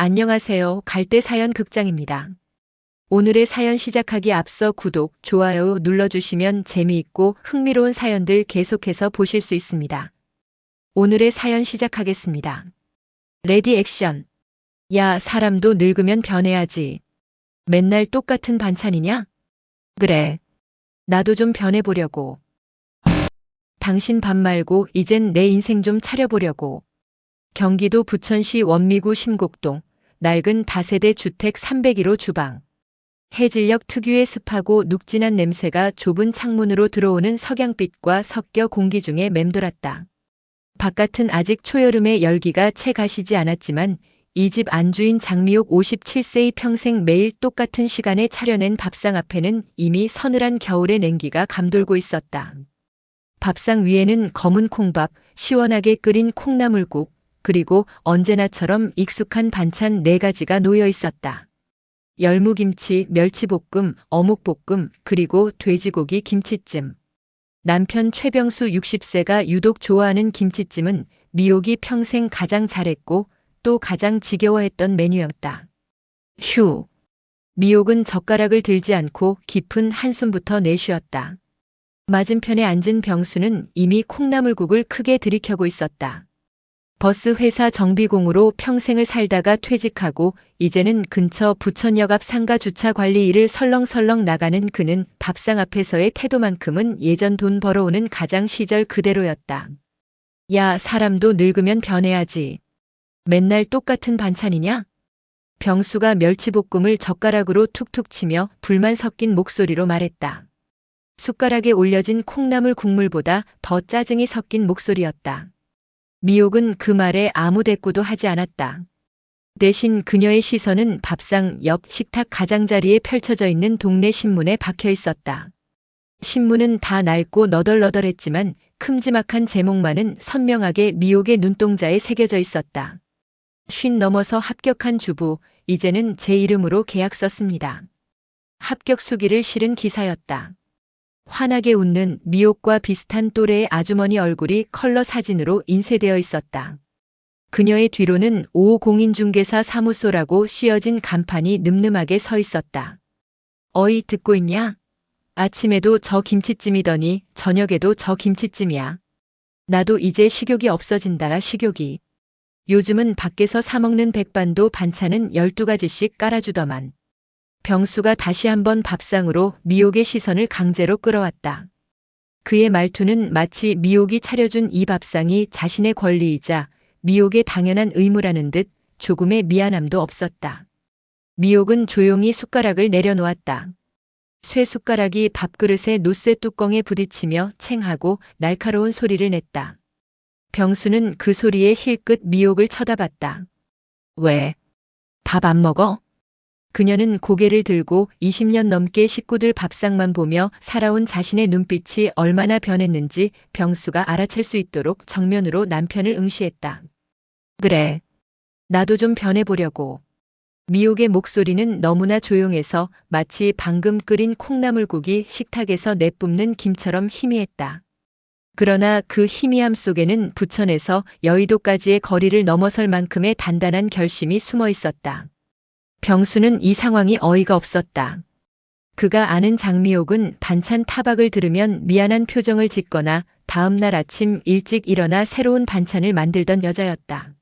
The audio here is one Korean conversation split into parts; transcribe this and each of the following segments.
안녕하세요. 갈대사연 극장입니다. 오늘의 사연 시작하기 앞서 구독, 좋아요 눌러주시면 재미있고 흥미로운 사연들 계속해서 보실 수 있습니다. 오늘의 사연 시작하겠습니다. 레디 액션. 야, 사람도 늙으면 변해야지. 맨날 똑같은 반찬이냐? 그래. 나도 좀 변해보려고. 당신 밥 말고 이젠 내 인생 좀 차려보려고. 경기도 부천시 원미구 심곡동 낡은 다세대 주택 301호 주방. 해질녘 특유의 습하고 눅진한 냄새가 좁은 창문으로 들어오는 석양빛과 섞여 공기 중에 맴돌았다. 바깥은 아직 초여름의 열기가 채 가시지 않았지만 이 집 안주인 장미옥 57세의 평생 매일 똑같은 시간에 차려낸 밥상 앞에는 이미 서늘한 겨울의 냉기가 감돌고 있었다. 밥상 위에는 검은 콩밥, 시원하게 끓인 콩나물국, 그리고 언제나처럼 익숙한 반찬 4가지가 놓여 있었다. 열무김치, 멸치볶음, 어묵볶음, 그리고 돼지고기 김치찜. 남편 최병수 60세가 유독 좋아하는 김치찜은 미옥이 평생 가장 잘했고 또 가장 지겨워했던 메뉴였다. 휴. 미옥은 젓가락을 들지 않고 깊은 한숨부터 내쉬었다. 맞은편에 앉은 병수는 이미 콩나물국을 크게 들이켜고 있었다. 버스 회사 정비공으로 평생을 살다가 퇴직하고 이제는 근처 부천역 앞 상가 주차 관리 일을 설렁설렁 나가는 그는 밥상 앞에서의 태도만큼은 예전 돈 벌어오는 가장 시절 그대로였다. 야, 사람도 늙으면 변해야지. 맨날 똑같은 반찬이냐? 병수가 멸치볶음을 젓가락으로 툭툭 치며 불만 섞인 목소리로 말했다. 숟가락에 올려진 콩나물 국물보다 더 짜증이 섞인 목소리였다. 미옥은 그 말에 아무 대꾸도 하지 않았다. 대신 그녀의 시선은 밥상 옆 식탁 가장자리에 펼쳐져 있는 동네 신문에 박혀 있었다. 신문은 다 낡고 너덜너덜했지만 큼지막한 제목만은 선명하게 미옥의 눈동자에 새겨져 있었다. 50 넘어서 합격한 주부, 이제는 제 이름으로 계약 썼습니다. 합격 수기를 실은 기사였다. 환하게 웃는 미옥과 비슷한 또래의 아주머니 얼굴이 컬러 사진으로 인쇄되어 있었다. 그녀의 뒤로는 5공인중개사 사무소라고 씌어진 간판이 늠름하게 서 있었다. 어이, 듣고 있냐? 아침에도 저 김치찜이더니 저녁에도 저 김치찜이야. 나도 이제 식욕이 없어진다, 식욕이. 요즘은 밖에서 사먹는 백반도 반찬은 12가지씩 깔아주더만. 병수가 다시 한번 밥상으로 미옥의 시선을 강제로 끌어왔다. 그의 말투는 마치 미옥이 차려준 이 밥상이 자신의 권리이자 미옥의 당연한 의무라는 듯 조금의 미안함도 없었다. 미옥은 조용히 숟가락을 내려놓았다. 쇠 숟가락이 밥그릇의 노쇠 뚜껑에 부딪히며 챙하고 날카로운 소리를 냈다. 병수는 그 소리에 힐끗 미옥을 쳐다봤다. 왜? 밥 안 먹어? 그녀는 고개를 들고 20년 넘게 식구들 밥상만 보며 살아온 자신의 눈빛이 얼마나 변했는지 병수가 알아챌 수 있도록 정면으로 남편을 응시했다. 그래. 나도 좀 변해보려고. 미옥의 목소리는 너무나 조용해서 마치 방금 끓인 콩나물국이 식탁에서 내뿜는 김처럼 희미했다. 그러나 그 희미함 속에는 부천에서 여의도까지의 거리를 넘어설 만큼의 단단한 결심이 숨어 있었다. 병수는 이 상황이 어이가 없었다. 그가 아는 장미옥은 반찬 타박을 들으면 미안한 표정을 짓거나 다음 날 아침 일찍 일어나 새로운 반찬을 만들던 여자였다.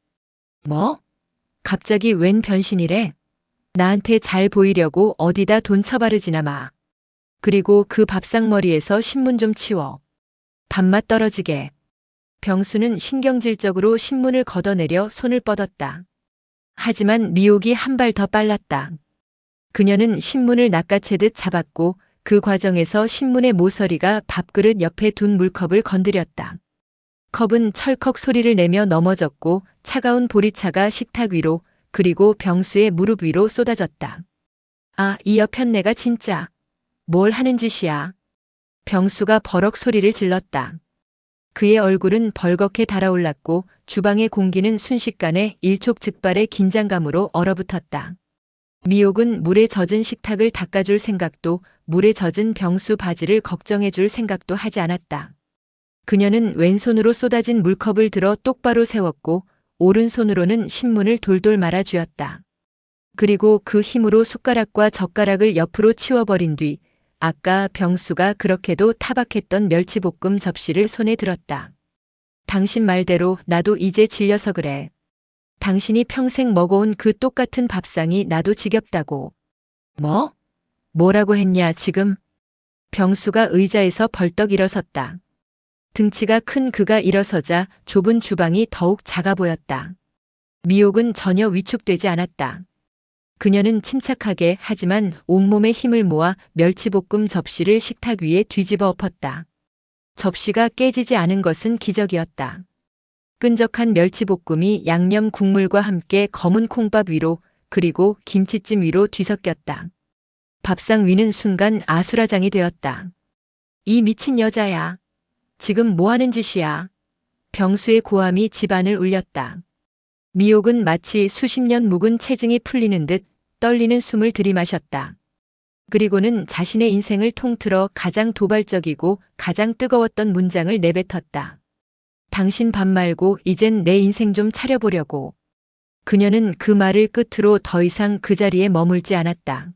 뭐? 갑자기 웬 변신이래? 나한테 잘 보이려고 어디다 돈 처바르지나 마. 그리고 그 밥상머리에서 신문 좀 치워. 밥맛 떨어지게. 병수는 신경질적으로 신문을 걷어내려 손을 뻗었다. 하지만 미옥이 한 발 더 빨랐다. 그녀는 신문을 낚아채듯 잡았고 그 과정에서 신문의 모서리가 밥그릇 옆에 둔 물컵을 건드렸다. 컵은 철컥 소리를 내며 넘어졌고 차가운 보리차가 식탁 위로 그리고 병수의 무릎 위로 쏟아졌다. 아, 이 여편네가 진짜. 뭘 하는 짓이야. 병수가 버럭 소리를 질렀다. 그의 얼굴은 벌겋게 달아올랐고 주방의 공기는 순식간에 일촉즉발의 긴장감으로 얼어붙었다. 미옥은 물에 젖은 식탁을 닦아줄 생각도 물에 젖은 병수 바지를 걱정해줄 생각도 하지 않았다. 그녀는 왼손으로 쏟아진 물컵을 들어 똑바로 세웠고 오른손으로는 신문을 돌돌 말아 쥐었다. 그리고 그 힘으로 숟가락과 젓가락을 옆으로 치워버린 뒤 아까 병수가 그렇게도 타박했던 멸치볶음 접시를 손에 들었다. 당신 말대로 나도 이제 질려서 그래. 당신이 평생 먹어온 그 똑같은 밥상이 나도 지겹다고. 뭐? 뭐라고 했냐 지금? 병수가 의자에서 벌떡 일어섰다. 등치가 큰 그가 일어서자 좁은 주방이 더욱 작아 보였다. 미옥은 전혀 위축되지 않았다. 그녀는 침착하게 하지만 온몸에 힘을 모아 멸치볶음 접시를 식탁 위에 뒤집어 엎었다. 접시가 깨지지 않은 것은 기적이었다. 끈적한 멸치볶음이 양념 국물과 함께 검은 콩밥 위로 그리고 김치찜 위로 뒤섞였다. 밥상 위는 순간 아수라장이 되었다. 이 미친 여자야. 지금 뭐 하는 짓이야? 병수의 고함이 집안을 울렸다. 미옥은 마치 수십 년 묵은 체증이 풀리는 듯 떨리는 숨을 들이마셨다. 그리고는 자신의 인생을 통틀어 가장 도발적이고 가장 뜨거웠던 문장을 내뱉었다. 당신 밥 말고 이젠 내 인생 좀 차려보려고. 그녀는 그 말을 끝으로 더 이상 그 자리에 머물지 않았다.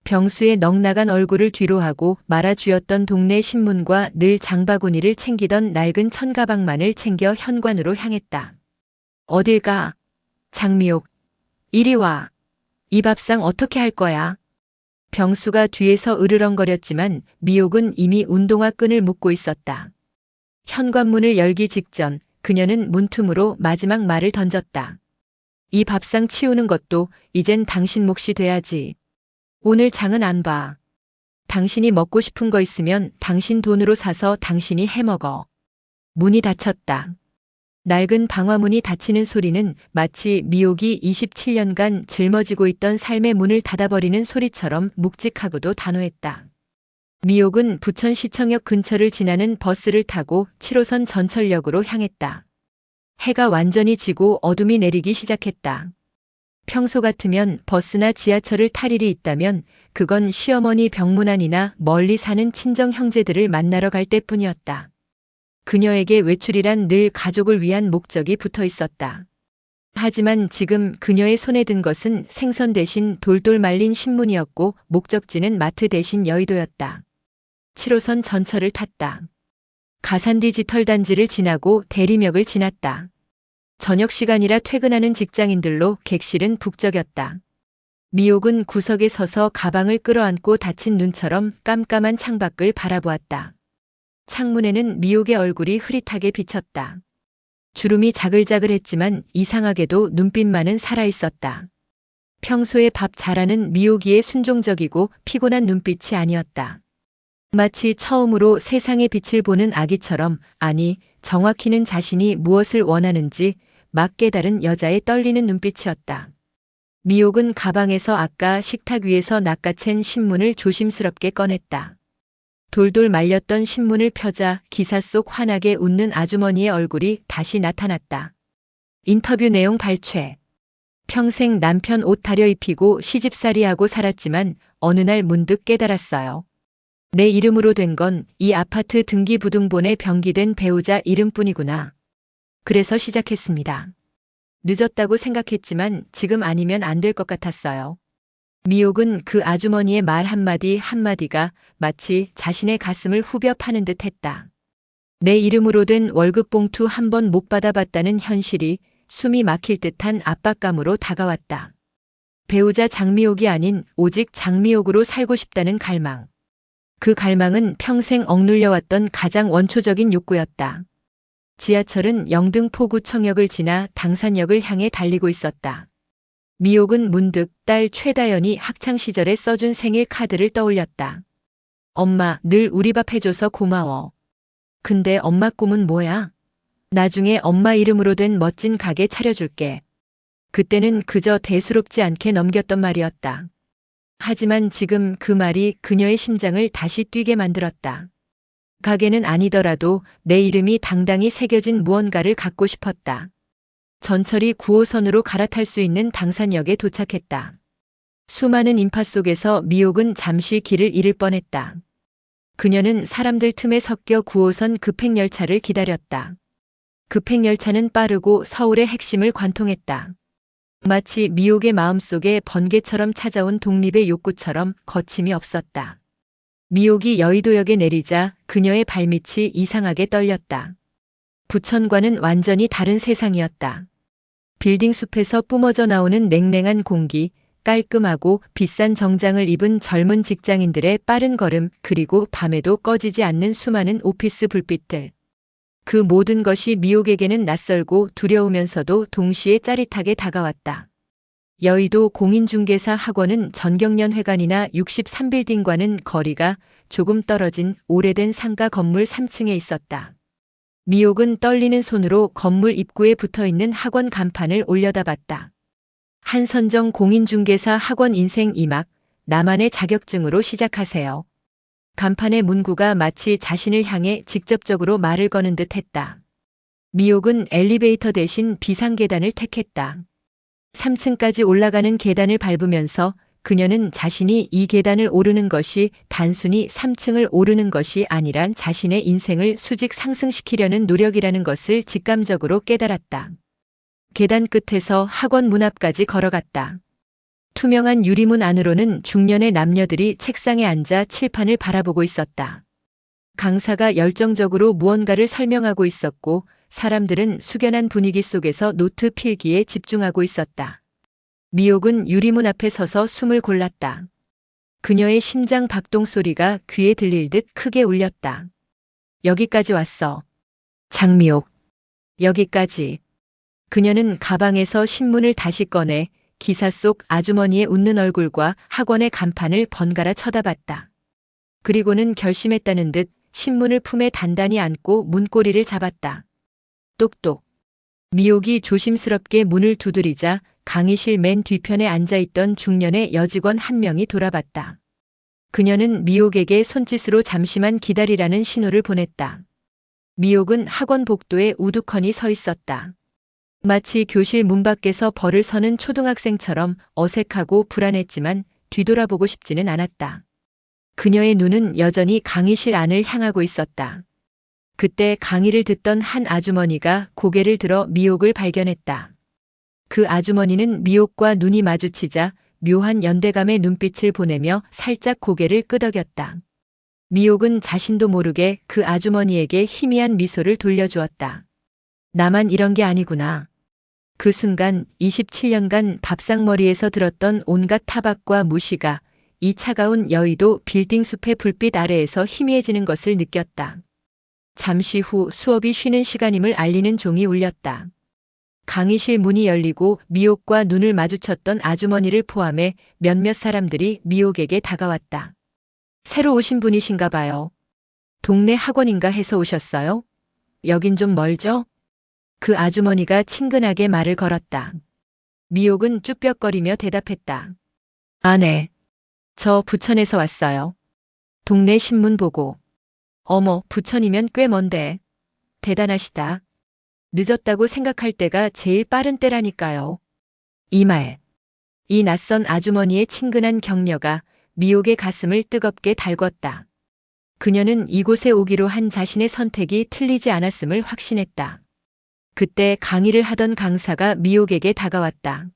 병수의 넉나간 얼굴을 뒤로하고 말아쥐었던 동네 신문과 늘 장바구니를 챙기던 낡은 천가방만을 챙겨 현관으로 향했다. 어딜 가? 장미옥, 이리 와. 이 밥상 어떻게 할 거야? 병수가 뒤에서 으르렁거렸지만 미옥은 이미 운동화 끈을 묶고 있었다. 현관문을 열기 직전 그녀는 문틈으로 마지막 말을 던졌다. 이 밥상 치우는 것도 이젠 당신 몫이 돼야지. 오늘 장은 안 봐. 당신이 먹고 싶은 거 있으면 당신 돈으로 사서 당신이 해먹어. 문이 닫혔다. 낡은 방화문이 닫히는 소리는 마치 미옥이 27년간 짊어지고 있던 삶의 문을 닫아버리는 소리처럼 묵직하고도 단호했다. 미옥은 부천시청역 근처를 지나는 버스를 타고 7호선 전철역으로 향했다. 해가 완전히 지고 어둠이 내리기 시작했다. 평소 같으면 버스나 지하철을 탈 일이 있다면 그건 시어머니 병문안이나 멀리 사는 친정 형제들을 만나러 갈 때뿐이었다. 그녀에게 외출이란 늘 가족을 위한 목적이 붙어 있었다. 하지만 지금 그녀의 손에 든 것은 생선 대신 돌돌 말린 신문이었고 목적지는 마트 대신 여의도였다. 7호선 전철을 탔다. 가산 디지털 단지를 지나고 대리역을 지났다. 저녁 시간이라 퇴근하는 직장인들로 객실은 북적였다. 미옥은 구석에 서서 가방을 끌어안고 닫힌 눈처럼 깜깜한 창밖을 바라보았다. 창문에는 미옥의 얼굴이 흐릿하게 비쳤다. 주름이 자글자글했지만 이상하게도 눈빛만은 살아있었다. 평소에 밥 잘하는 미옥이의 순종적이고 피곤한 눈빛이 아니었다. 마치 처음으로 세상의 빛을 보는 아기처럼, 아니, 정확히는 자신이 무엇을 원하는지 막 깨달은 여자의 떨리는 눈빛이었다. 미옥은 가방에서 아까 식탁 위에서 낚아챈 신문을 조심스럽게 꺼냈다. 돌돌 말렸던 신문을 펴자 기사 속 환하게 웃는 아주머니의 얼굴이 다시 나타났다. 인터뷰 내용 발췌. 평생 남편 옷 다려입히고 시집살이하고 살았지만 어느 날 문득 깨달았어요. 내 이름으로 된 건 이 아파트 등기부등본에 병기된 배우자 이름뿐이구나. 그래서 시작했습니다. 늦었다고 생각했지만 지금 아니면 안 될 것 같았어요. 미옥은 그 아주머니의 말 한마디 한마디가 마치 자신의 가슴을 후벼 파는 듯 했다. 내 이름으로 된 월급 봉투 한 번 못 받아봤다는 현실이 숨이 막힐 듯한 압박감으로 다가왔다. 배우자 장미옥이 아닌 오직 장미옥으로 살고 싶다는 갈망. 그 갈망은 평생 억눌려왔던 가장 원초적인 욕구였다. 지하철은 영등포구청역을 지나 당산역을 향해 달리고 있었다. 미옥은 문득 딸 최다연이 학창시절에 써준 생일 카드를 떠올렸다. 엄마, 늘 우리 밥 해줘서 고마워. 근데 엄마 꿈은 뭐야? 나중에 엄마 이름으로 된 멋진 가게 차려줄게. 그때는 그저 대수롭지 않게 넘겼던 말이었다. 하지만 지금 그 말이 그녀의 심장을 다시 뛰게 만들었다. 가게는 아니더라도 내 이름이 당당히 새겨진 무언가를 갖고 싶었다. 전철이 9호선으로 갈아탈 수 있는 당산역에 도착했다. 수많은 인파 속에서 미옥은 잠시 길을 잃을 뻔했다. 그녀는 사람들 틈에 섞여 9호선 급행열차를 기다렸다. 급행열차는 빠르고 서울의 핵심을 관통했다. 마치 미옥의 마음속에 번개처럼 찾아온 독립의 욕구처럼 거침이 없었다. 미옥이 여의도역에 내리자 그녀의 발밑이 이상하게 떨렸다. 부천과는 완전히 다른 세상이었다. 빌딩 숲에서 뿜어져 나오는 냉랭한 공기, 깔끔하고 비싼 정장을 입은 젊은 직장인들의 빠른 걸음, 그리고 밤에도 꺼지지 않는 수많은 오피스 불빛들. 그 모든 것이 미옥에게는 낯설고 두려우면서도 동시에 짜릿하게 다가왔다. 여의도 공인중개사 학원은 전경련회관이나 63빌딩과는 거리가 조금 떨어진 오래된 상가 건물 3층에 있었다. 미옥은 떨리는 손으로 건물 입구에 붙어있는 학원 간판을 올려다봤다. 한선정 공인중개사 학원 인생 2막, 나만의 자격증으로 시작하세요. 간판의 문구가 마치 자신을 향해 직접적으로 말을 거는 듯 했다. 미옥은 엘리베이터 대신 비상계단을 택했다. 3층까지 올라가는 계단을 밟으면서 그녀는 자신이 이 계단을 오르는 것이 단순히 3층을 오르는 것이 아니란 자신의 인생을 수직 상승시키려는 노력이라는 것을 직감적으로 깨달았다. 계단 끝에서 학원 문 앞까지 걸어갔다. 투명한 유리문 안으로는 중년의 남녀들이 책상에 앉아 칠판을 바라보고 있었다. 강사가 열정적으로 무언가를 설명하고 있었고 사람들은 숙연한 분위기 속에서 노트 필기에 집중하고 있었다. 미옥은 유리문 앞에 서서 숨을 골랐다. 그녀의 심장 박동 소리가 귀에 들릴 듯 크게 울렸다. 여기까지 왔어. 장미옥. 여기까지. 그녀는 가방에서 신문을 다시 꺼내 기사 속 아주머니의 웃는 얼굴과 학원의 간판을 번갈아 쳐다봤다. 그리고는 결심했다는 듯 신문을 품에 단단히 안고 문고리를 잡았다. 똑똑. 미옥이 조심스럽게 문을 두드리자 강의실 맨 뒤편에 앉아있던 중년의 여직원 한 명이 돌아봤다. 그녀는 미옥에게 손짓으로 잠시만 기다리라는 신호를 보냈다. 미옥은 학원 복도에 우두커니 서 있었다. 마치 교실 문 밖에서 벌을 서는 초등학생처럼 어색하고 불안했지만 뒤돌아보고 싶지는 않았다. 그녀의 눈은 여전히 강의실 안을 향하고 있었다. 그때 강의를 듣던 한 아주머니가 고개를 들어 미옥을 발견했다. 그 아주머니는 미옥과 눈이 마주치자 묘한 연대감의 눈빛을 보내며 살짝 고개를 끄덕였다. 미옥은 자신도 모르게 그 아주머니에게 희미한 미소를 돌려주었다. 나만 이런 게 아니구나. 그 순간 27년간 밥상머리에서 들었던 온갖 타박과 무시가 이 차가운 여의도 빌딩 숲의 불빛 아래에서 희미해지는 것을 느꼈다. 잠시 후 수업이 쉬는 시간임을 알리는 종이 울렸다. 강의실 문이 열리고 미옥과 눈을 마주쳤던 아주머니를 포함해 몇몇 사람들이 미옥에게 다가왔다. 새로 오신 분이신가 봐요. 동네 학원인가 해서 오셨어요? 여긴 좀 멀죠? 그 아주머니가 친근하게 말을 걸었다. 미옥은 쭈뼛거리며 대답했다. 아, 네. 저 부천에서 왔어요. 동네 신문 보고. 어머, 부천이면 꽤 먼데. 대단하시다. 늦었다고 생각할 때가 제일 빠른 때라니까요. 이 말. 이 낯선 아주머니의 친근한 격려가 미옥의 가슴을 뜨겁게 달궜다. 그녀는 이곳에 오기로 한 자신의 선택이 틀리지 않았음을 확신했다. 그때 강의를 하던 강사가 미옥에게 다가왔다.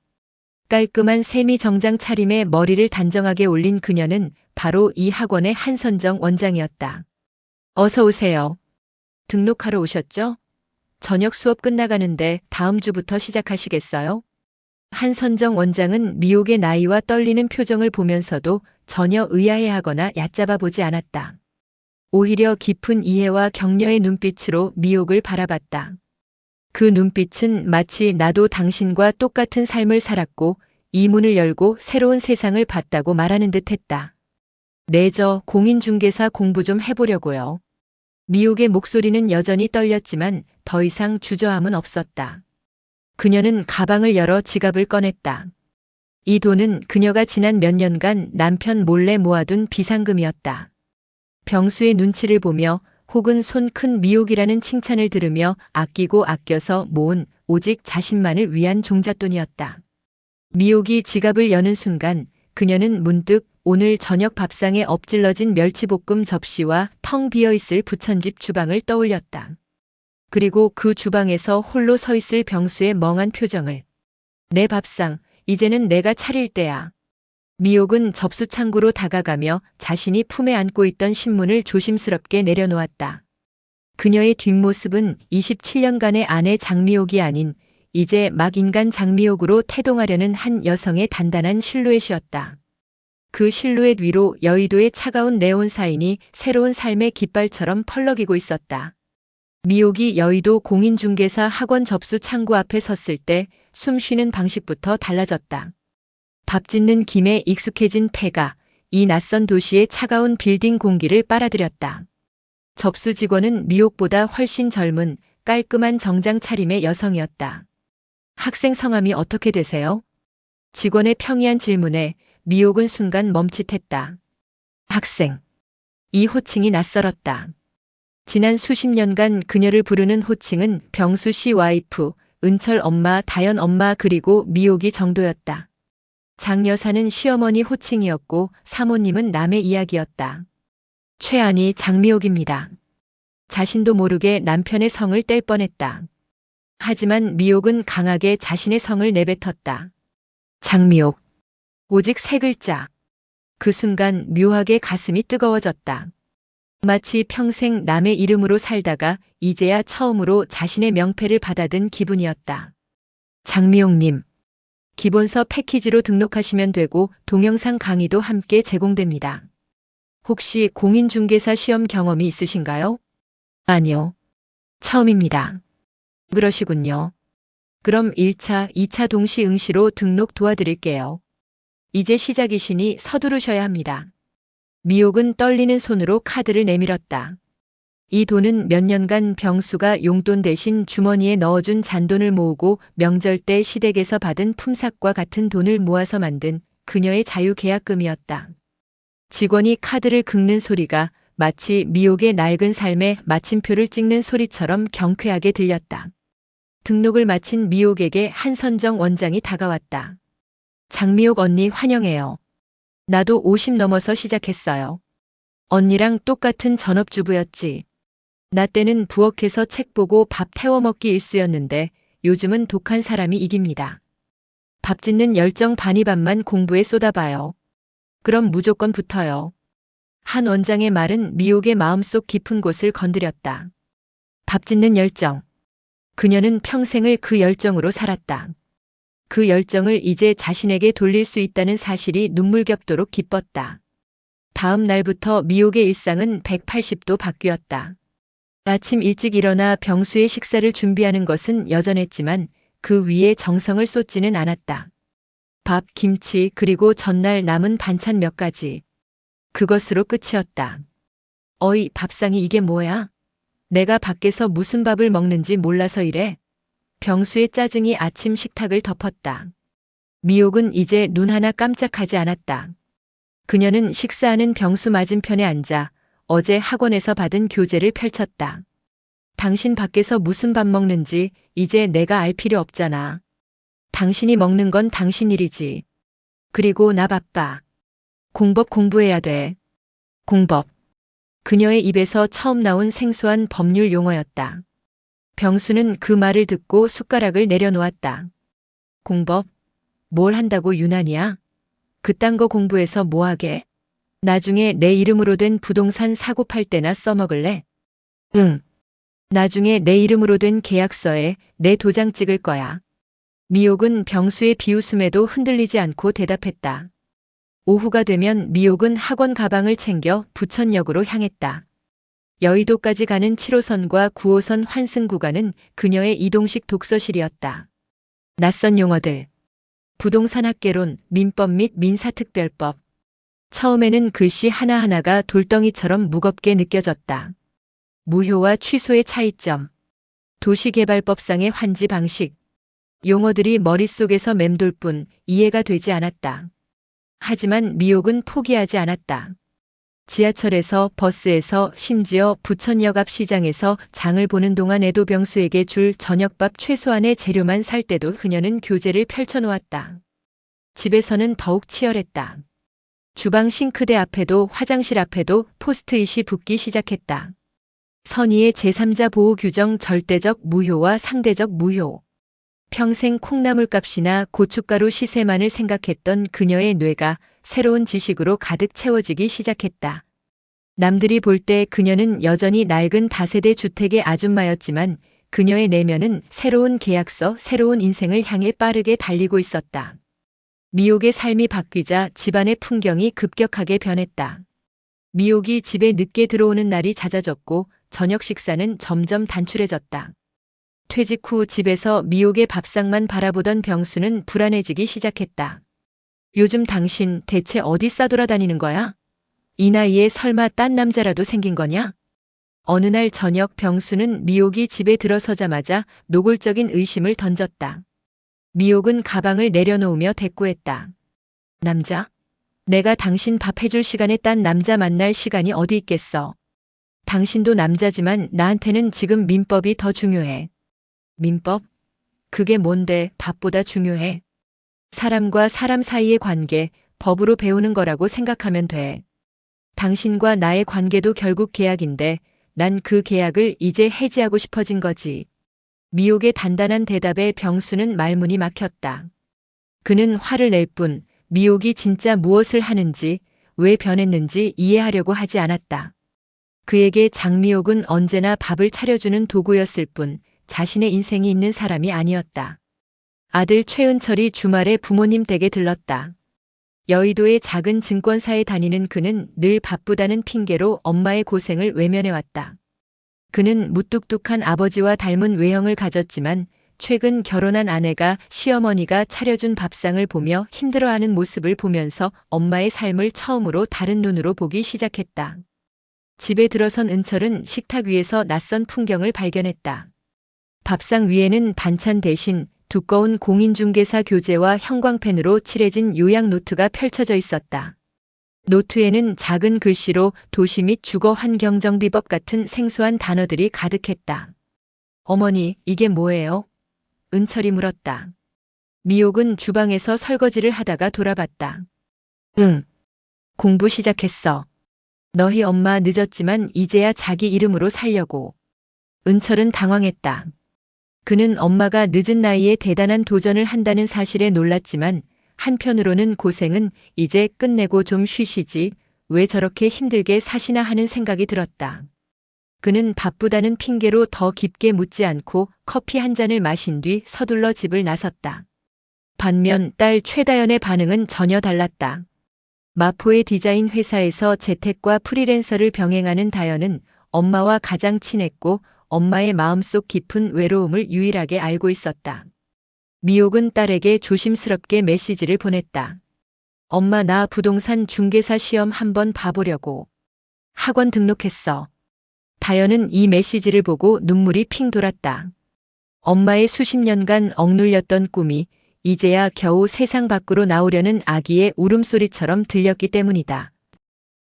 깔끔한 세미 정장 차림에 머리를 단정하게 올린 그녀는 바로 이 학원의 한선정 원장이었다. 어서 오세요. 등록하러 오셨죠? 저녁 수업 끝나가는데 다음 주부터 시작하시겠어요? 한선정 원장은 미옥의 나이와 떨리는 표정을 보면서도 전혀 의아해하거나 얕잡아 보지 않았다. 오히려 깊은 이해와 격려의 눈빛으로 미옥을 바라봤다. 그 눈빛은 마치 나도 당신과 똑같은 삶을 살았고 이 문을 열고 새로운 세상을 봤다고 말하는 듯 했다. 네, 저 공인중개사 공부 좀 해보려고요. 미옥의 목소리는 여전히 떨렸지만 더 이상 주저함은 없었다. 그녀는 가방을 열어 지갑을 꺼냈다. 이 돈은 그녀가 지난 몇 년간 남편 몰래 모아둔 비상금이었다. 병수의 눈치를 보며 혹은 손 큰 미옥이라는 칭찬을 들으며 아끼고 아껴서 모은 오직 자신만을 위한 종잣돈이었다. 미옥이 지갑을 여는 순간 그녀는 문득 오늘 저녁 밥상에 엎질러진 멸치볶음 접시와 텅 비어있을 부천집 주방을 떠올렸다. 그리고 그 주방에서 홀로 서 있을 병수의 멍한 표정을. 내 밥상, 이제는 내가 차릴 때야. 미옥은 접수창구로 다가가며 자신이 품에 안고 있던 신문을 조심스럽게 내려놓았다. 그녀의 뒷모습은 27년간의 아내 장미옥이 아닌 이제 막 인간 장미옥으로 태동하려는 한 여성의 단단한 실루엣이었다. 그 실루엣 위로 여의도의 차가운 네온 사인이 새로운 삶의 깃발처럼 펄럭이고 있었다. 미옥이 여의도 공인중개사 학원 접수 창구 앞에 섰을 때 숨 쉬는 방식부터 달라졌다. 밥 짓는 김에 익숙해진 폐가 이 낯선 도시의 차가운 빌딩 공기를 빨아들였다. 접수 직원은 미옥보다 훨씬 젊은 깔끔한 정장 차림의 여성이었다. 학생 성함이 어떻게 되세요? 직원의 평이한 질문에 미옥은 순간 멈칫했다. 학생. 이 호칭이 낯설었다. 지난 수십 년간 그녀를 부르는 호칭은 병수 씨 와이프, 은철 엄마, 다연 엄마 그리고 미옥이 정도였다. 장 여사는 시어머니 호칭이었고 사모님은 남의 이야기였다. 최안이 장미옥입니다. 자신도 모르게 남편의 성을 뗄 뻔했다. 하지만 미옥은 강하게 자신의 성을 내뱉었다. 장미옥. 오직 세 글자. 그 순간 묘하게 가슴이 뜨거워졌다. 마치 평생 남의 이름으로 살다가 이제야 처음으로 자신의 명패를 받아든 기분이었다. 장미옥님. 기본서 패키지로 등록하시면 되고 동영상 강의도 함께 제공됩니다. 혹시 공인중개사 시험 경험이 있으신가요? 아니요. 처음입니다. 그러시군요. 그럼 1차, 2차 동시 응시로 등록 도와드릴게요. 이제 시작이시니 서두르셔야 합니다. 미옥은 떨리는 손으로 카드를 내밀었다. 이 돈은 몇 년간 병수가 용돈 대신 주머니에 넣어준 잔돈을 모으고 명절 때 시댁에서 받은 품삯과 같은 돈을 모아서 만든 그녀의 자유계약금이었다. 직원이 카드를 긁는 소리가 마치 미옥의 낡은 삶에 마침표를 찍는 소리처럼 경쾌하게 들렸다. 등록을 마친 미옥에게 한선정 원장이 다가왔다. 장미옥 언니 환영해요. 나도 50 넘어서 시작했어요. 언니랑 똑같은 전업주부였지. 나 때는 부엌에서 책 보고 밥 태워 먹기 일쑤였는데 요즘은 독한 사람이 이깁니다. 밥 짓는 열정 반이반만 공부에 쏟아봐요. 그럼 무조건 붙어요. 한 원장의 말은 미옥의 마음속 깊은 곳을 건드렸다. 밥 짓는 열정. 그녀는 평생을 그 열정으로 살았다. 그 열정을 이제 자신에게 돌릴 수 있다는 사실이 눈물겹도록 기뻤다. 다음 날부터 미옥의 일상은 180도 바뀌었다. 아침 일찍 일어나 병수의 식사를 준비하는 것은 여전했지만 그 위에 정성을 쏟지는 않았다. 밥, 김치, 그리고 전날 남은 반찬 몇 가지. 그것으로 끝이었다. 어이, 밥상이 이게 뭐야? 내가 밖에서 무슨 밥을 먹는지 몰라서 이래? 병수의 짜증이 아침 식탁을 덮었다. 미옥은 이제 눈 하나 깜짝하지 않았다. 그녀는 식사하는 병수 맞은편에 앉아 어제 학원에서 받은 교재를 펼쳤다. 당신 밖에서 무슨 밥 먹는지 이제 내가 알 필요 없잖아. 당신이 먹는 건 당신 일이지. 그리고 나 바빠. 공법 공부해야 돼. 공법. 그녀의 입에서 처음 나온 생소한 법률 용어였다. 병수는 그 말을 듣고 숟가락을 내려놓았다. 공법? 뭘 한다고 유난이야? 그딴 거 공부해서 뭐하게? 나중에 내 이름으로 된 부동산 사고 팔 때나 써먹을래? 응. 나중에 내 이름으로 된 계약서에 내 도장 찍을 거야. 미옥은 병수의 비웃음에도 흔들리지 않고 대답했다. 오후가 되면 미옥은 학원 가방을 챙겨 부천역으로 향했다. 여의도까지 가는 7호선과 9호선 환승 구간은 그녀의 이동식 독서실이었다. 낯선 용어들, 부동산 학개론, 민법 및 민사특별법. 처음에는 글씨 하나하나가 돌덩이처럼 무겁게 느껴졌다. 무효와 취소의 차이점, 도시개발법상의 환지 방식. 용어들이 머릿속에서 맴돌 뿐 이해가 되지 않았다. 하지만 미옥은 포기하지 않았다. 지하철에서, 버스에서, 심지어 부천역 앞 시장에서 장을 보는 동안에도 병수에게 줄 저녁밥 최소한의 재료만 살 때도 그녀는 교재를 펼쳐놓았다. 집에서는 더욱 치열했다. 주방 싱크대 앞에도 화장실 앞에도 포스트잇이 붙기 시작했다. 선의의 제3자 보호 규정 절대적 무효와 상대적 무효. 평생 콩나물값이나 고춧가루 시세만을 생각했던 그녀의 뇌가 새로운 지식으로 가득 채워지기 시작했다. 남들이 볼 때 그녀는 여전히 낡은 다세대 주택의 아줌마였지만 그녀의 내면은 새로운 계약서, 새로운 인생을 향해 빠르게 달리고 있었다. 미옥의 삶이 바뀌자 집안의 풍경이 급격하게 변했다. 미옥이 집에 늦게 들어오는 날이 잦아졌고 저녁 식사는 점점 단출해졌다. 퇴직 후 집에서 미옥의 밥상만 바라보던 병수는 불안해지기 시작했다. 요즘 당신 대체 어디 싸돌아다니는 거야? 이 나이에 설마 딴 남자라도 생긴 거냐? 어느 날 저녁 병수는 미옥이 집에 들어서자마자 노골적인 의심을 던졌다. 미옥은 가방을 내려놓으며 대꾸했다. 남자? 내가 당신 밥 해줄 시간에 딴 남자 만날 시간이 어디 있겠어. 당신도 남자지만 나한테는 지금 민법이 더 중요해. 민법? 그게 뭔데 밥보다 중요해? 사람과 사람 사이의 관계, 법으로 배우는 거라고 생각하면 돼. 당신과 나의 관계도 결국 계약인데 난 그 계약을 이제 해지하고 싶어진 거지. 미옥의 단단한 대답에 병수는 말문이 막혔다. 그는 화를 낼 뿐 미옥이 진짜 무엇을 하는지, 왜 변했는지 이해하려고 하지 않았다. 그에게 장미옥은 언제나 밥을 차려주는 도구였을 뿐 자신의 인생이 있는 사람이 아니었다. 아들 최은철이 주말에 부모님 댁에 들렀다. 여의도의 작은 증권사에 다니는 그는 늘 바쁘다는 핑계로 엄마의 고생을 외면해왔다. 그는 무뚝뚝한 아버지와 닮은 외형을 가졌지만 최근 결혼한 아내가 시어머니가 차려준 밥상을 보며 힘들어하는 모습을 보면서 엄마의 삶을 처음으로 다른 눈으로 보기 시작했다. 집에 들어선 은철은 식탁 위에서 낯선 풍경을 발견했다. 밥상 위에는 반찬 대신 두꺼운 공인중개사 교재와 형광펜으로 칠해진 요약 노트가 펼쳐져 있었다. 노트에는 작은 글씨로 도시 및 주거 환경 정비법 같은 생소한 단어들이 가득했다. 어머니, 이게 뭐예요? 은철이 물었다. 미옥은 주방에서 설거지를 하다가 돌아봤다. 응. 공부 시작했어. 너희 엄마 늦었지만 이제야 자기 이름으로 살려고. 은철은 당황했다. 그는 엄마가 늦은 나이에 대단한 도전을 한다는 사실에 놀랐지만 한편으로는 고생은 이제 끝내고 좀 쉬시지 왜 저렇게 힘들게 사시나 하는 생각이 들었다. 그는 바쁘다는 핑계로 더 깊게 묻지 않고 커피 한 잔을 마신 뒤 서둘러 집을 나섰다. 반면 딸 최다연의 반응은 전혀 달랐다. 마포의 디자인 회사에서 재택과 프리랜서를 병행하는 다연은 엄마와 가장 친했고 엄마의 마음속 깊은 외로움을 유일하게 알고 있었다. 미옥은 딸에게 조심스럽게 메시지를 보냈다. 엄마, 나 부동산 중개사 시험 한번 봐보려고. 학원 등록했어. 다연은 이 메시지를 보고 눈물이 핑 돌았다. 엄마의 수십 년간 억눌렸던 꿈이 이제야 겨우 세상 밖으로 나오려는 아기의 울음소리처럼 들렸기 때문이다.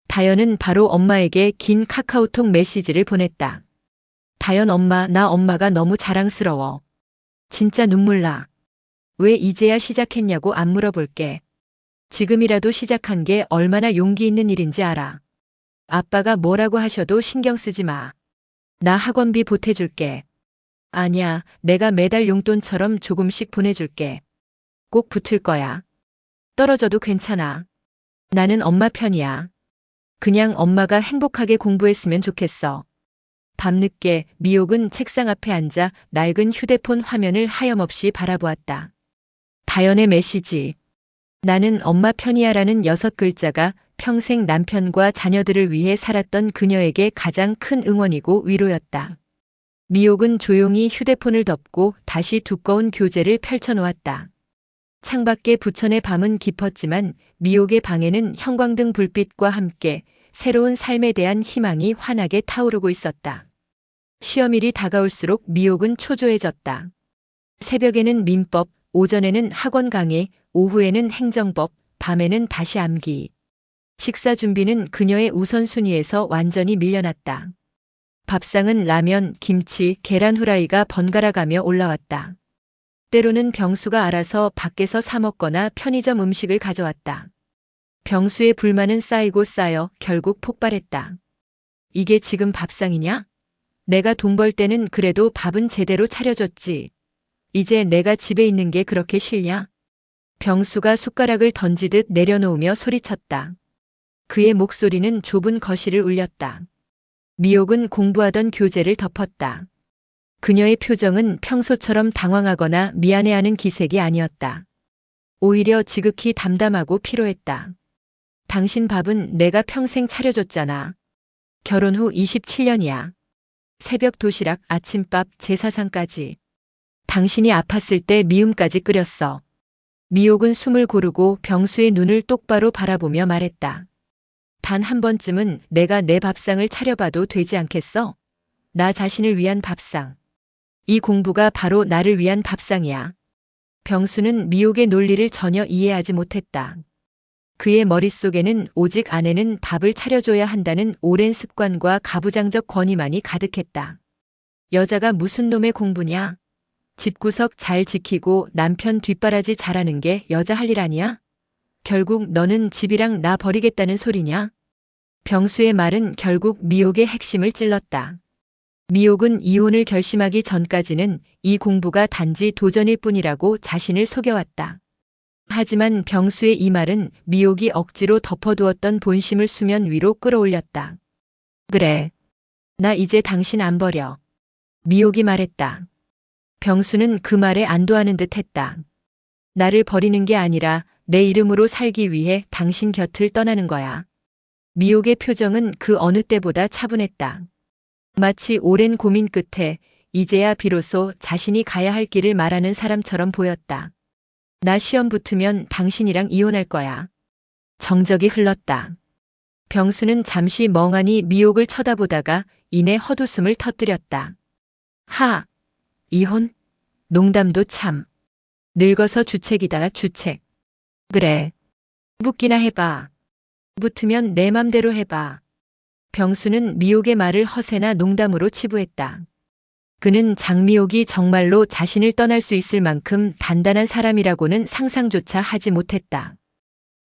다연은 바로 엄마에게 긴 카카오톡 메시지를 보냈다. 다연 엄마, 나 엄마가 너무 자랑스러워. 진짜 눈물 나. 왜 이제야 시작했냐고 안 물어볼게. 지금이라도 시작한 게 얼마나 용기 있는 일인지 알아. 아빠가 뭐라고 하셔도 신경 쓰지 마. 나 학원비 보태줄게. 아니야, 내가 매달 용돈처럼 조금씩 보내줄게. 꼭 붙을 거야. 떨어져도 괜찮아. 나는 엄마 편이야. 그냥 엄마가 행복하게 공부했으면 좋겠어. 밤늦게 미옥은 책상 앞에 앉아 낡은 휴대폰 화면을 하염없이 바라보았다. 다연의 메시지. 나는 엄마 편이야라는 6글자가 평생 남편과 자녀들을 위해 살았던 그녀에게 가장 큰 응원이고 위로였다. 미옥은 조용히 휴대폰을 덮고 다시 두꺼운 교재를 펼쳐놓았다. 창밖에 부천의 밤은 깊었지만 미옥의 방에는 형광등 불빛과 함께 새로운 삶에 대한 희망이 환하게 타오르고 있었다. 시험일이 다가올수록 미옥은 초조해졌다. 새벽에는 민법, 오전에는 학원 강의, 오후에는 행정법, 밤에는 다시 암기. 식사 준비는 그녀의 우선순위에서 완전히 밀려났다. 밥상은 라면, 김치, 계란 후라이가 번갈아가며 올라왔다. 때로는 병수가 알아서 밖에서 사 먹거나 편의점 음식을 가져왔다. 병수의 불만은 쌓이고 쌓여 결국 폭발했다. 이게 지금 밥상이냐? 내가 돈 벌 때는 그래도 밥은 제대로 차려줬지. 이제 내가 집에 있는 게 그렇게 싫냐? 병수가 숟가락을 던지듯 내려놓으며 소리쳤다. 그의 목소리는 좁은 거실을 울렸다. 미옥은 공부하던 교재를 덮었다. 그녀의 표정은 평소처럼 당황하거나 미안해하는 기색이 아니었다. 오히려 지극히 담담하고 피로했다. 당신 밥은 내가 평생 차려줬잖아. 결혼 후 27년이야. 새벽 도시락, 아침밥, 제사상까지. 당신이 아팠을 때 미음까지 끓였어. 미옥은 숨을 고르고 병수의 눈을 똑바로 바라보며 말했다. 단 한 번쯤은 내가 내 밥상을 차려봐도 되지 않겠어? 나 자신을 위한 밥상. 이 공부가 바로 나를 위한 밥상이야. 병수는 미옥의 논리를 전혀 이해하지 못했다. 그의 머릿속에는 오직 아내는 밥을 차려줘야 한다는 오랜 습관과 가부장적 권위만이 가득했다. 여자가 무슨 놈의 공부냐? 집구석 잘 지키고 남편 뒷바라지 잘하는 게 여자 할 일 아니야? 결국 너는 집이랑 나 버리겠다는 소리냐? 병수의 말은 결국 미옥의 핵심을 찔렀다. 미옥은 이혼을 결심하기 전까지는 이 공부가 단지 도전일 뿐이라고 자신을 속여왔다. 하지만 병수의 이 말은 미옥이 억지로 덮어두었던 본심을 수면 위로 끌어올렸다. 그래. 나 이제 당신 안 버려. 미옥이 말했다. 병수는 그 말에 안도하는 듯 했다. 나를 버리는 게 아니라 내 이름으로 살기 위해 당신 곁을 떠나는 거야. 미옥의 표정은 그 어느 때보다 차분했다. 마치 오랜 고민 끝에 이제야 비로소 자신이 가야 할 길을 말하는 사람처럼 보였다. 나 시험 붙으면 당신이랑 이혼할 거야. 정적이 흘렀다. 병수는 잠시 멍하니 미옥을 쳐다보다가 이내 헛웃음을 터뜨렸다. 하! 이혼? 농담도 참. 늙어서 주책이다, 주책. 그래. 붙기나 해봐. 붙으면 내 맘대로 해봐. 병수는 미옥의 말을 허세나 농담으로 치부했다. 그는 장미옥이 정말로 자신을 떠날 수 있을 만큼 단단한 사람이라고는 상상조차 하지 못했다.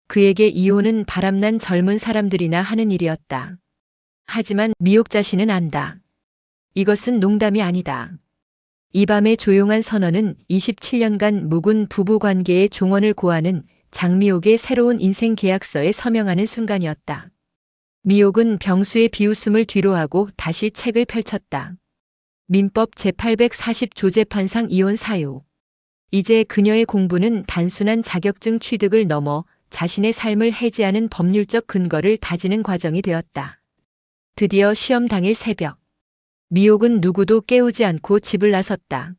그에게 이혼은 바람난 젊은 사람들이나 하는 일이었다. 하지만 미옥 자신은 안다. 이것은 농담이 아니다. 이 밤의 조용한 선언은 27년간 묵은 부부관계의 종언을 고하는 장미옥의 새로운 인생 계약서에 서명하는 순간이었다. 미옥은 병수의 비웃음을 뒤로하고 다시 책을 펼쳤다. 민법 제840조 재판상 이혼 사유. 이제 그녀의 공부는 단순한 자격증 취득을 넘어 자신의 삶을 해지하는 법률적 근거를 다지는 과정이 되었다. 드디어 시험 당일 새벽. 미옥은 누구도 깨우지 않고 집을 나섰다.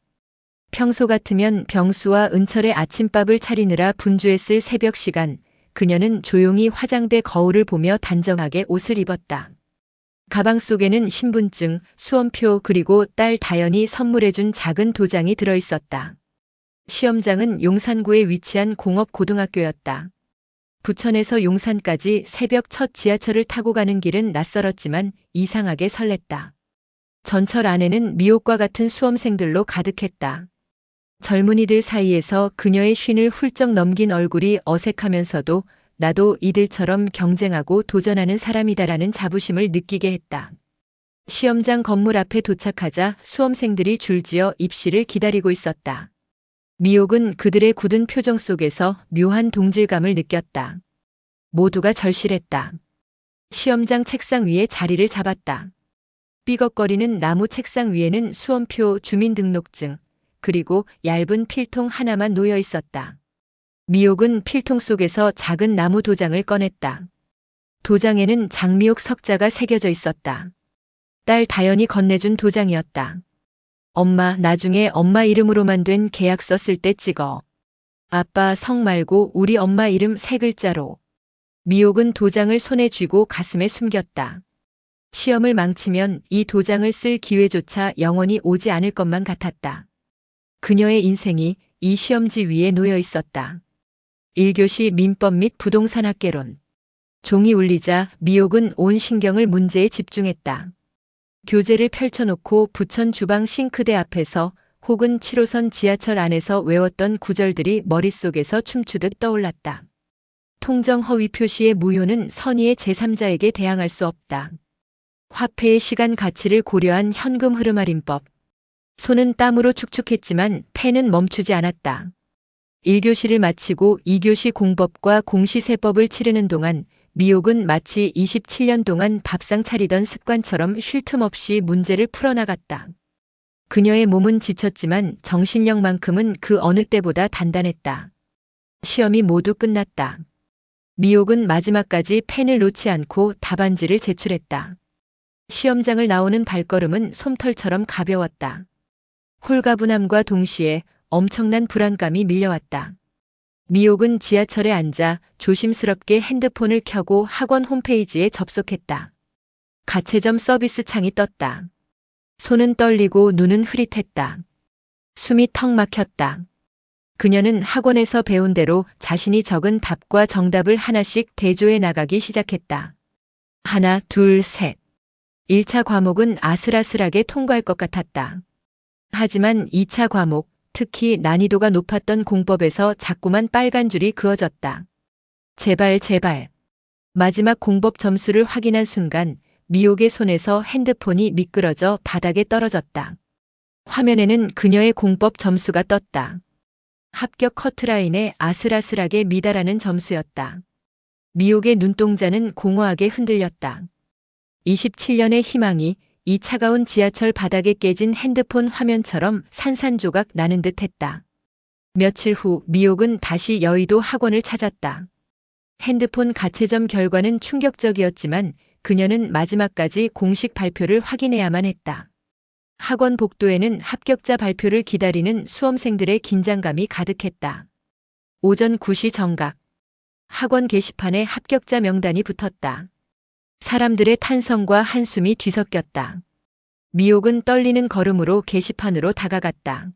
평소 같으면 병수와 은철의 아침밥을 차리느라 분주했을 새벽 시간, 그녀는 조용히 화장대 거울을 보며 단정하게 옷을 입었다. 가방 속에는 신분증, 수험표 그리고 딸 다연이 선물해준 작은 도장이 들어있었다. 시험장은 용산구에 위치한 공업고등학교였다. 부천에서 용산까지 새벽 첫 지하철을 타고 가는 길은 낯설었지만 이상하게 설렜다. 전철 안에는 미옥과 같은 수험생들로 가득했다. 젊은이들 사이에서 그녀의 쉰을 훌쩍 넘긴 얼굴이 어색하면서도 나도 이들처럼 경쟁하고 도전하는 사람이다라는 자부심을 느끼게 했다. 시험장 건물 앞에 도착하자 수험생들이 줄지어 입시를 기다리고 있었다. 미옥은 그들의 굳은 표정 속에서 묘한 동질감을 느꼈다. 모두가 절실했다. 시험장 책상 위에 자리를 잡았다. 삐걱거리는 나무 책상 위에는 수험표, 주민등록증, 그리고 얇은 필통 하나만 놓여 있었다. 미옥은 필통 속에서 작은 나무 도장을 꺼냈다. 도장에는 장미옥 석자가 새겨져 있었다. 딸 다연이 건네준 도장이었다. 엄마, 나중에 엄마 이름으로만 된 계약서 쓸 때 찍어. 아빠 성 말고 우리 엄마 이름 3글자로. 미옥은 도장을 손에 쥐고 가슴에 숨겼다. 시험을 망치면 이 도장을 쓸 기회조차 영원히 오지 않을 것만 같았다. 그녀의 인생이 이 시험지 위에 놓여 있었다. 1교시 민법 및 부동산 학개론. 종이 울리자 미옥은 온 신경을 문제에 집중했다. 교재를 펼쳐놓고 부천 주방 싱크대 앞에서 혹은 7호선 지하철 안에서 외웠던 구절들이 머릿속에서 춤추듯 떠올랐다. 통정 허위 표시의 무효는 선의의 제3자에게 대항할 수 없다. 화폐의 시간 가치를 고려한 현금 흐름 할인법. 손은 땀으로 축축했지만 펜은 멈추지 않았다. 1교시를 마치고 2교시 공법과 공시세법을 치르는 동안 미옥은 마치 27년 동안 밥상 차리던 습관처럼 쉴 틈 없이 문제를 풀어나갔다. 그녀의 몸은 지쳤지만 정신력만큼은 그 어느 때보다 단단했다. 시험이 모두 끝났다. 미옥은 마지막까지 펜을 놓지 않고 답안지를 제출했다. 시험장을 나오는 발걸음은 솜털처럼 가벼웠다. 홀가분함과 동시에 엄청난 불안감이 밀려왔다. 미옥은 지하철에 앉아 조심스럽게 핸드폰을 켜고 학원 홈페이지에 접속했다. 가채점 서비스 창이 떴다. 손은 떨리고 눈은 흐릿했다. 숨이 턱 막혔다. 그녀는 학원에서 배운 대로 자신이 적은 답과 정답을 하나씩 대조해 나가기 시작했다. 하나, 둘, 셋. 1차 과목은 아슬아슬하게 통과할 것 같았다. 하지만 2차 과목, 특히 난이도가 높았던 공법에서 자꾸만 빨간 줄이 그어졌다. 제발, 제발. 마지막 공법 점수를 확인한 순간 미옥의 손에서 핸드폰이 미끄러져 바닥에 떨어졌다. 화면에는 그녀의 공법 점수가 떴다. 합격 커트라인에 아슬아슬하게 미달하는 점수였다. 미옥의 눈동자는 공허하게 흔들렸다. 27년의 희망이 이 차가운 지하철 바닥에 깨진 핸드폰 화면처럼 산산조각 나는 듯 했다. 며칠 후 미옥은 다시 여의도 학원을 찾았다. 핸드폰 가채점 결과는 충격적이었지만 그녀는 마지막까지 공식 발표를 확인해야만 했다. 학원 복도에는 합격자 발표를 기다리는 수험생들의 긴장감이 가득했다. 오전 9시 정각. 학원 게시판에 합격자 명단이 붙었다. 사람들의 탄성과 한숨이 뒤섞였다. 미옥은 떨리는 걸음으로 게시판으로 다가갔다.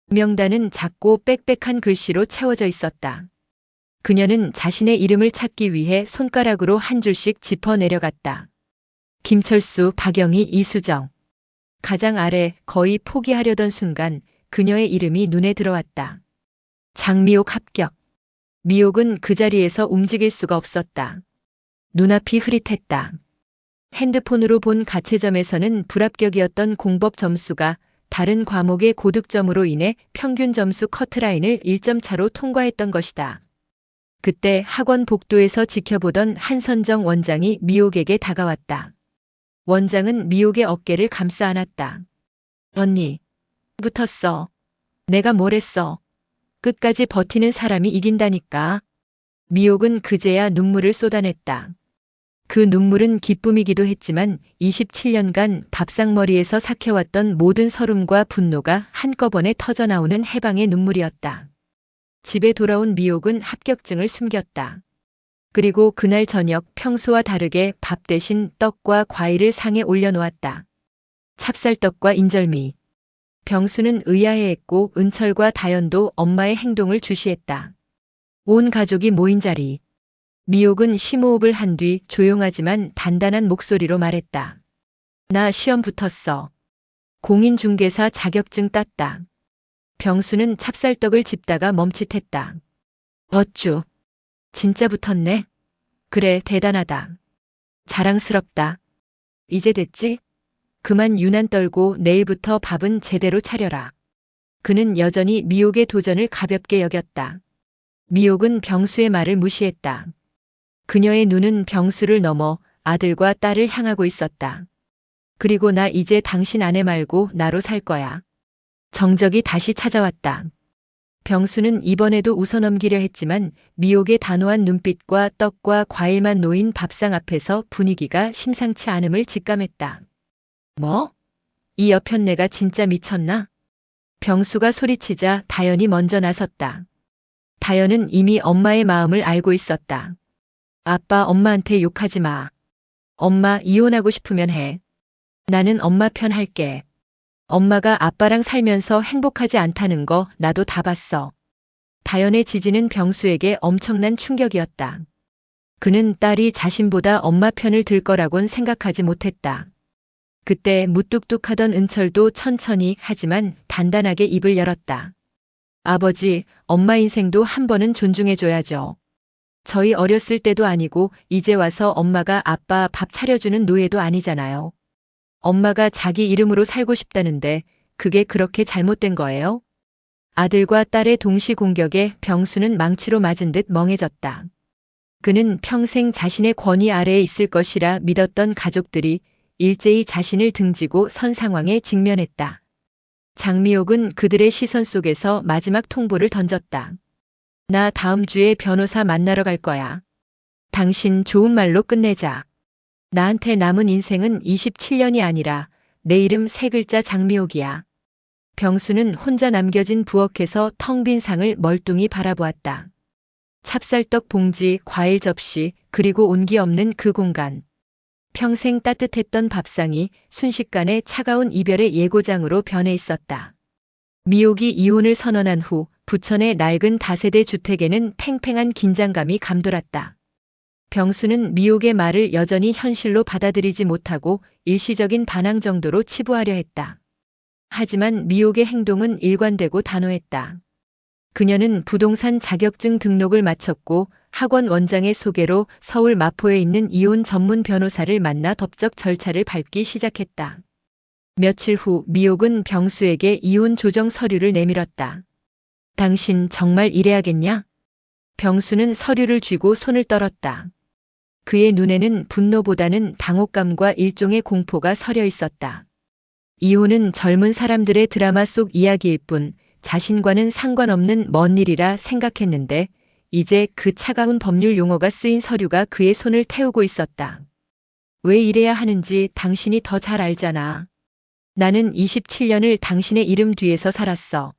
명단은 작고 빽빽한 글씨로 채워져 있었다. 그녀는 자신의 이름을 찾기 위해 손가락으로 한 줄씩 짚어 내려갔다. 김철수, 박영희, 이수정. 가장 아래 거의 포기하려던 순간 그녀의 이름이 눈에 들어왔다. 장미옥 합격. 미옥은 그 자리에서 움직일 수가 없었다. 눈앞이 흐릿했다. 핸드폰으로 본 가채점에서는 불합격이었던 공법 점수가 다른 과목의 고득점으로 인해 평균 점수 커트라인을 1점 차로 통과했던 것이다. 그때 학원 복도에서 지켜보던 한선정 원장이 미옥에게 다가왔다. 원장은 미옥의 어깨를 감싸 안았다. 언니, 붙었어. 내가 뭘 했어. 끝까지 버티는 사람이 이긴다니까. 미옥은 그제야 눈물을 쏟아냈다. 그 눈물은 기쁨이기도 했지만 27년간 밥상머리에서 삭혀왔던 모든 서름과 분노가 한꺼번에 터져나오는 해방의 눈물이었다. 집에 돌아온 미옥은 합격증을 숨겼다. 그리고 그날 저녁 평소와 다르게 밥 대신 떡과 과일을 상에 올려놓았다. 찹쌀떡과 인절미. 병수는 의아해했고 은철과 다연도 엄마의 행동을 주시했다. 온 가족이 모인 자리. 미옥은 심호흡을 한 뒤 조용하지만 단단한 목소리로 말했다. 나 시험 붙었어. 공인중개사 자격증 땄다. 병수는 찹쌀떡을 집다가 멈칫했다. 어쭈. 진짜 붙었네. 그래, 대단하다. 자랑스럽다. 이제 됐지? 그만 유난 떨고 내일부터 밥은 제대로 차려라. 그는 여전히 미옥의 도전을 가볍게 여겼다. 미옥은 병수의 말을 무시했다. 그녀의 눈은 병수를 넘어 아들과 딸을 향하고 있었다. 그리고 나 이제 당신 아내 말고 나로 살 거야. 정적이 다시 찾아왔다. 병수는 이번에도 웃어넘기려 했지만 미옥의 단호한 눈빛과 떡과 과일만 놓인 밥상 앞에서 분위기가 심상치 않음을 직감했다. 뭐? 이 여편네가 진짜 미쳤나? 병수가 소리치자 다연이 먼저 나섰다. 다연은 이미 엄마의 마음을 알고 있었다. 아빠, 엄마한테 욕하지 마. 엄마 이혼하고 싶으면 해. 나는 엄마 편 할게. 엄마가 아빠랑 살면서 행복하지 않다는 거 나도 다 봤어. 다연의 지지는 병수에게 엄청난 충격이었다. 그는 딸이 자신보다 엄마 편을 들 거라곤 생각하지 못했다. 그때 무뚝뚝하던 은철도 천천히 하지만 단단하게 입을 열었다. 아버지, 엄마 인생도 한 번은 존중해줘야죠. 저희 어렸을 때도 아니고 이제 와서 엄마가 아빠 밥 차려주는 노예도 아니잖아요. 엄마가 자기 이름으로 살고 싶다는데 그게 그렇게 잘못된 거예요? 아들과 딸의 동시 공격에 병수는 망치로 맞은 듯 멍해졌다. 그는 평생 자신의 권위 아래에 있을 것이라 믿었던 가족들이 일제히 자신을 등지고 선 상황에 직면했다. 장미옥은 그들의 시선 속에서 마지막 통보를 던졌다. 나 다음 주에 변호사 만나러 갈 거야. 당신 좋은 말로 끝내자. 나한테 남은 인생은 27년이 아니라 내 이름 3글자 장미옥이야. 병수는 혼자 남겨진 부엌에서 텅 빈 상을 멀뚱히 바라보았다. 찹쌀떡 봉지, 과일 접시, 그리고 온기 없는 그 공간. 평생 따뜻했던 밥상이 순식간에 차가운 이별의 예고장으로 변해 있었다. 미옥이 이혼을 선언한 후 부천의 낡은 다세대 주택에는 팽팽한 긴장감이 감돌았다. 병수는 미옥의 말을 여전히 현실로 받아들이지 못하고 일시적인 반항 정도로 치부하려 했다. 하지만 미옥의 행동은 일관되고 단호했다. 그녀는 부동산 자격증 등록을 마쳤고 학원 원장의 소개로 서울 마포에 있는 이혼 전문 변호사를 만나 법적 절차를 밟기 시작했다. 며칠 후 미옥은 병수에게 이혼 조정 서류를 내밀었다. 당신 정말 이래야겠냐? 병수는 서류를 쥐고 손을 떨었다. 그의 눈에는 분노보다는 당혹감과 일종의 공포가 서려 있었다. 이혼은 젊은 사람들의 드라마 속 이야기일 뿐 자신과는 상관없는 먼 일이라 생각했는데 이제 그 차가운 법률 용어가 쓰인 서류가 그의 손을 태우고 있었다. 왜 이래야 하는지 당신이 더 잘 알잖아. 나는 27년을 당신의 이름 뒤에서 살았어.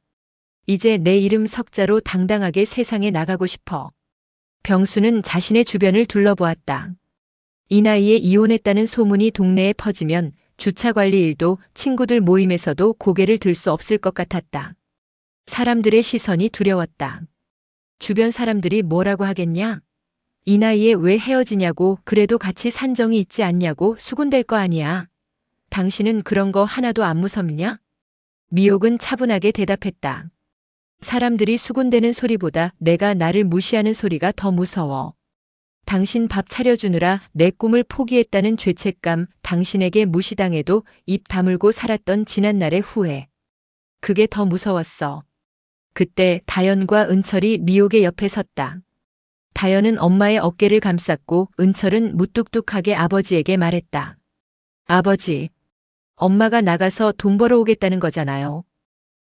이제 내 이름 석자로 당당하게 세상에 나가고 싶어. 병수는 자신의 주변을 둘러보았다. 이 나이에 이혼했다는 소문이 동네에 퍼지면 주차 관리 일도 친구들 모임에서도 고개를 들 수 없을 것 같았다. 사람들의 시선이 두려웠다. 주변 사람들이 뭐라고 하겠냐? 이 나이에 왜 헤어지냐고 그래도 같이 산 정이 있지 않냐고 수군댈 거 아니야. 당신은 그런 거 하나도 안 무섭냐? 미옥은 차분하게 대답했다. 사람들이 수군대는 소리보다 내가 나를 무시하는 소리가 더 무서워. 당신 밥 차려주느라 내 꿈을 포기했다는 죄책감, 당신에게 무시당해도 입 다물고 살았던 지난날의 후회. 그게 더 무서웠어. 그때 다연과 은철이 미옥의 옆에 섰다. 다연은 엄마의 어깨를 감쌌고 은철은 무뚝뚝하게 아버지에게 말했다. 아버지, 엄마가 나가서 돈 벌어오겠다는 거잖아요.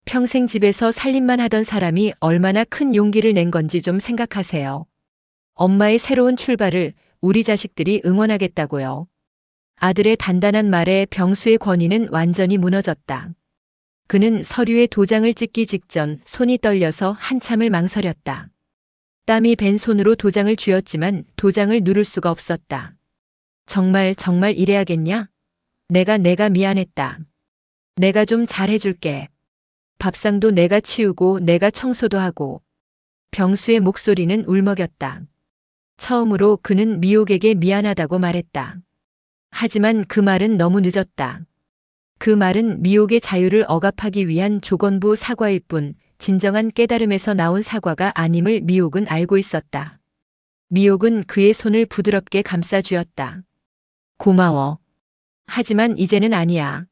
평생 집에서 살림만 하던 사람이 얼마나 큰 용기를 낸 건지 좀 생각하세요. 엄마의 새로운 출발을 우리 자식들이 응원하겠다고요. 아들의 단단한 말에 병수의 권위는 완전히 무너졌다. 그는 서류에 도장을 찍기 직전 손이 떨려서 한참을 망설였다. 땀이 밴 손으로 도장을 쥐었지만 도장을 누를 수가 없었다. 정말 이래야겠냐? 내가 미안했다. 내가 좀 잘해줄게. 밥상도 내가 치우고 내가 청소도 하고. 병수의 목소리는 울먹였다. 처음으로 그는 미옥에게 미안하다고 말했다. 하지만 그 말은 너무 늦었다. 그 말은 미옥의 자유를 억압하기 위한 조건부 사과일 뿐 진정한 깨달음에서 나온 사과가 아님을 미옥은 알고 있었다. 미옥은 그의 손을 부드럽게 감싸 쥐었다. 고마워. 하지만 이제는 아니야.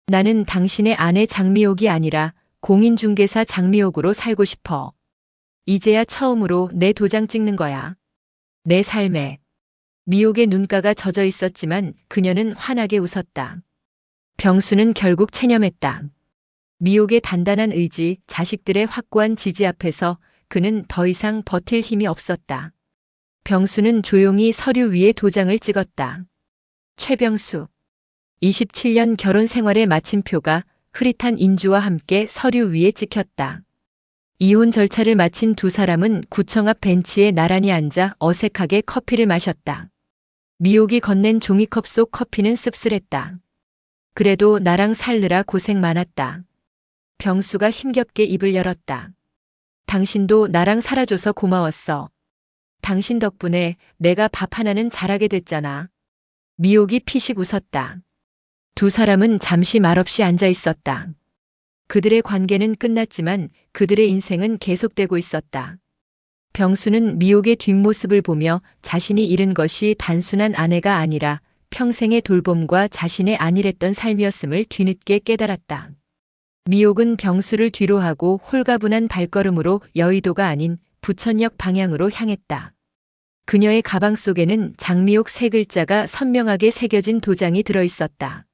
나는 당신의 아내 장미옥이 아니라 공인중개사 장미옥으로 살고 싶어. 이제야 처음으로 내 도장 찍는 거야. 내 삶에. 미옥의 눈가가 젖어 있었지만 그녀는 환하게 웃었다. 병수는 결국 체념했다. 미옥의 단단한 의지, 자식들의 확고한 지지 앞에서 그는 더 이상 버틸 힘이 없었다. 병수는 조용히 서류 위에 도장을 찍었다. 최병수. 27년 결혼 생활의 마침표가 흐릿한 인주와 함께 서류 위에 찍혔다. 이혼 절차를 마친 두 사람은 구청 앞 벤치에 나란히 앉아 어색하게 커피를 마셨다. 미옥이 건넨 종이컵 속 커피는 씁쓸했다. 그래도 나랑 살느라 고생 많았다. 병수가 힘겹게 입을 열었다. 당신도 나랑 살아줘서 고마웠어. 당신 덕분에 내가 밥 하나는 잘하게 됐잖아. 미옥이 피식 웃었다. 두 사람은 잠시 말없이 앉아 있었다. 그들의 관계는 끝났지만 그들의 인생은 계속되고 있었다. 병수는 미옥의 뒷모습을 보며 자신이 잃은 것이 단순한 아내가 아니라 평생의 돌봄과 자신의 안일했던 삶이었음을 뒤늦게 깨달았다. 미옥은 병수를 뒤로 하고 홀가분한 발걸음으로 여의도가 아닌 부천역 방향으로 향했다. 그녀의 가방 속에는 장미옥 세 글자가 선명하게 새겨진 도장이 들어있었다.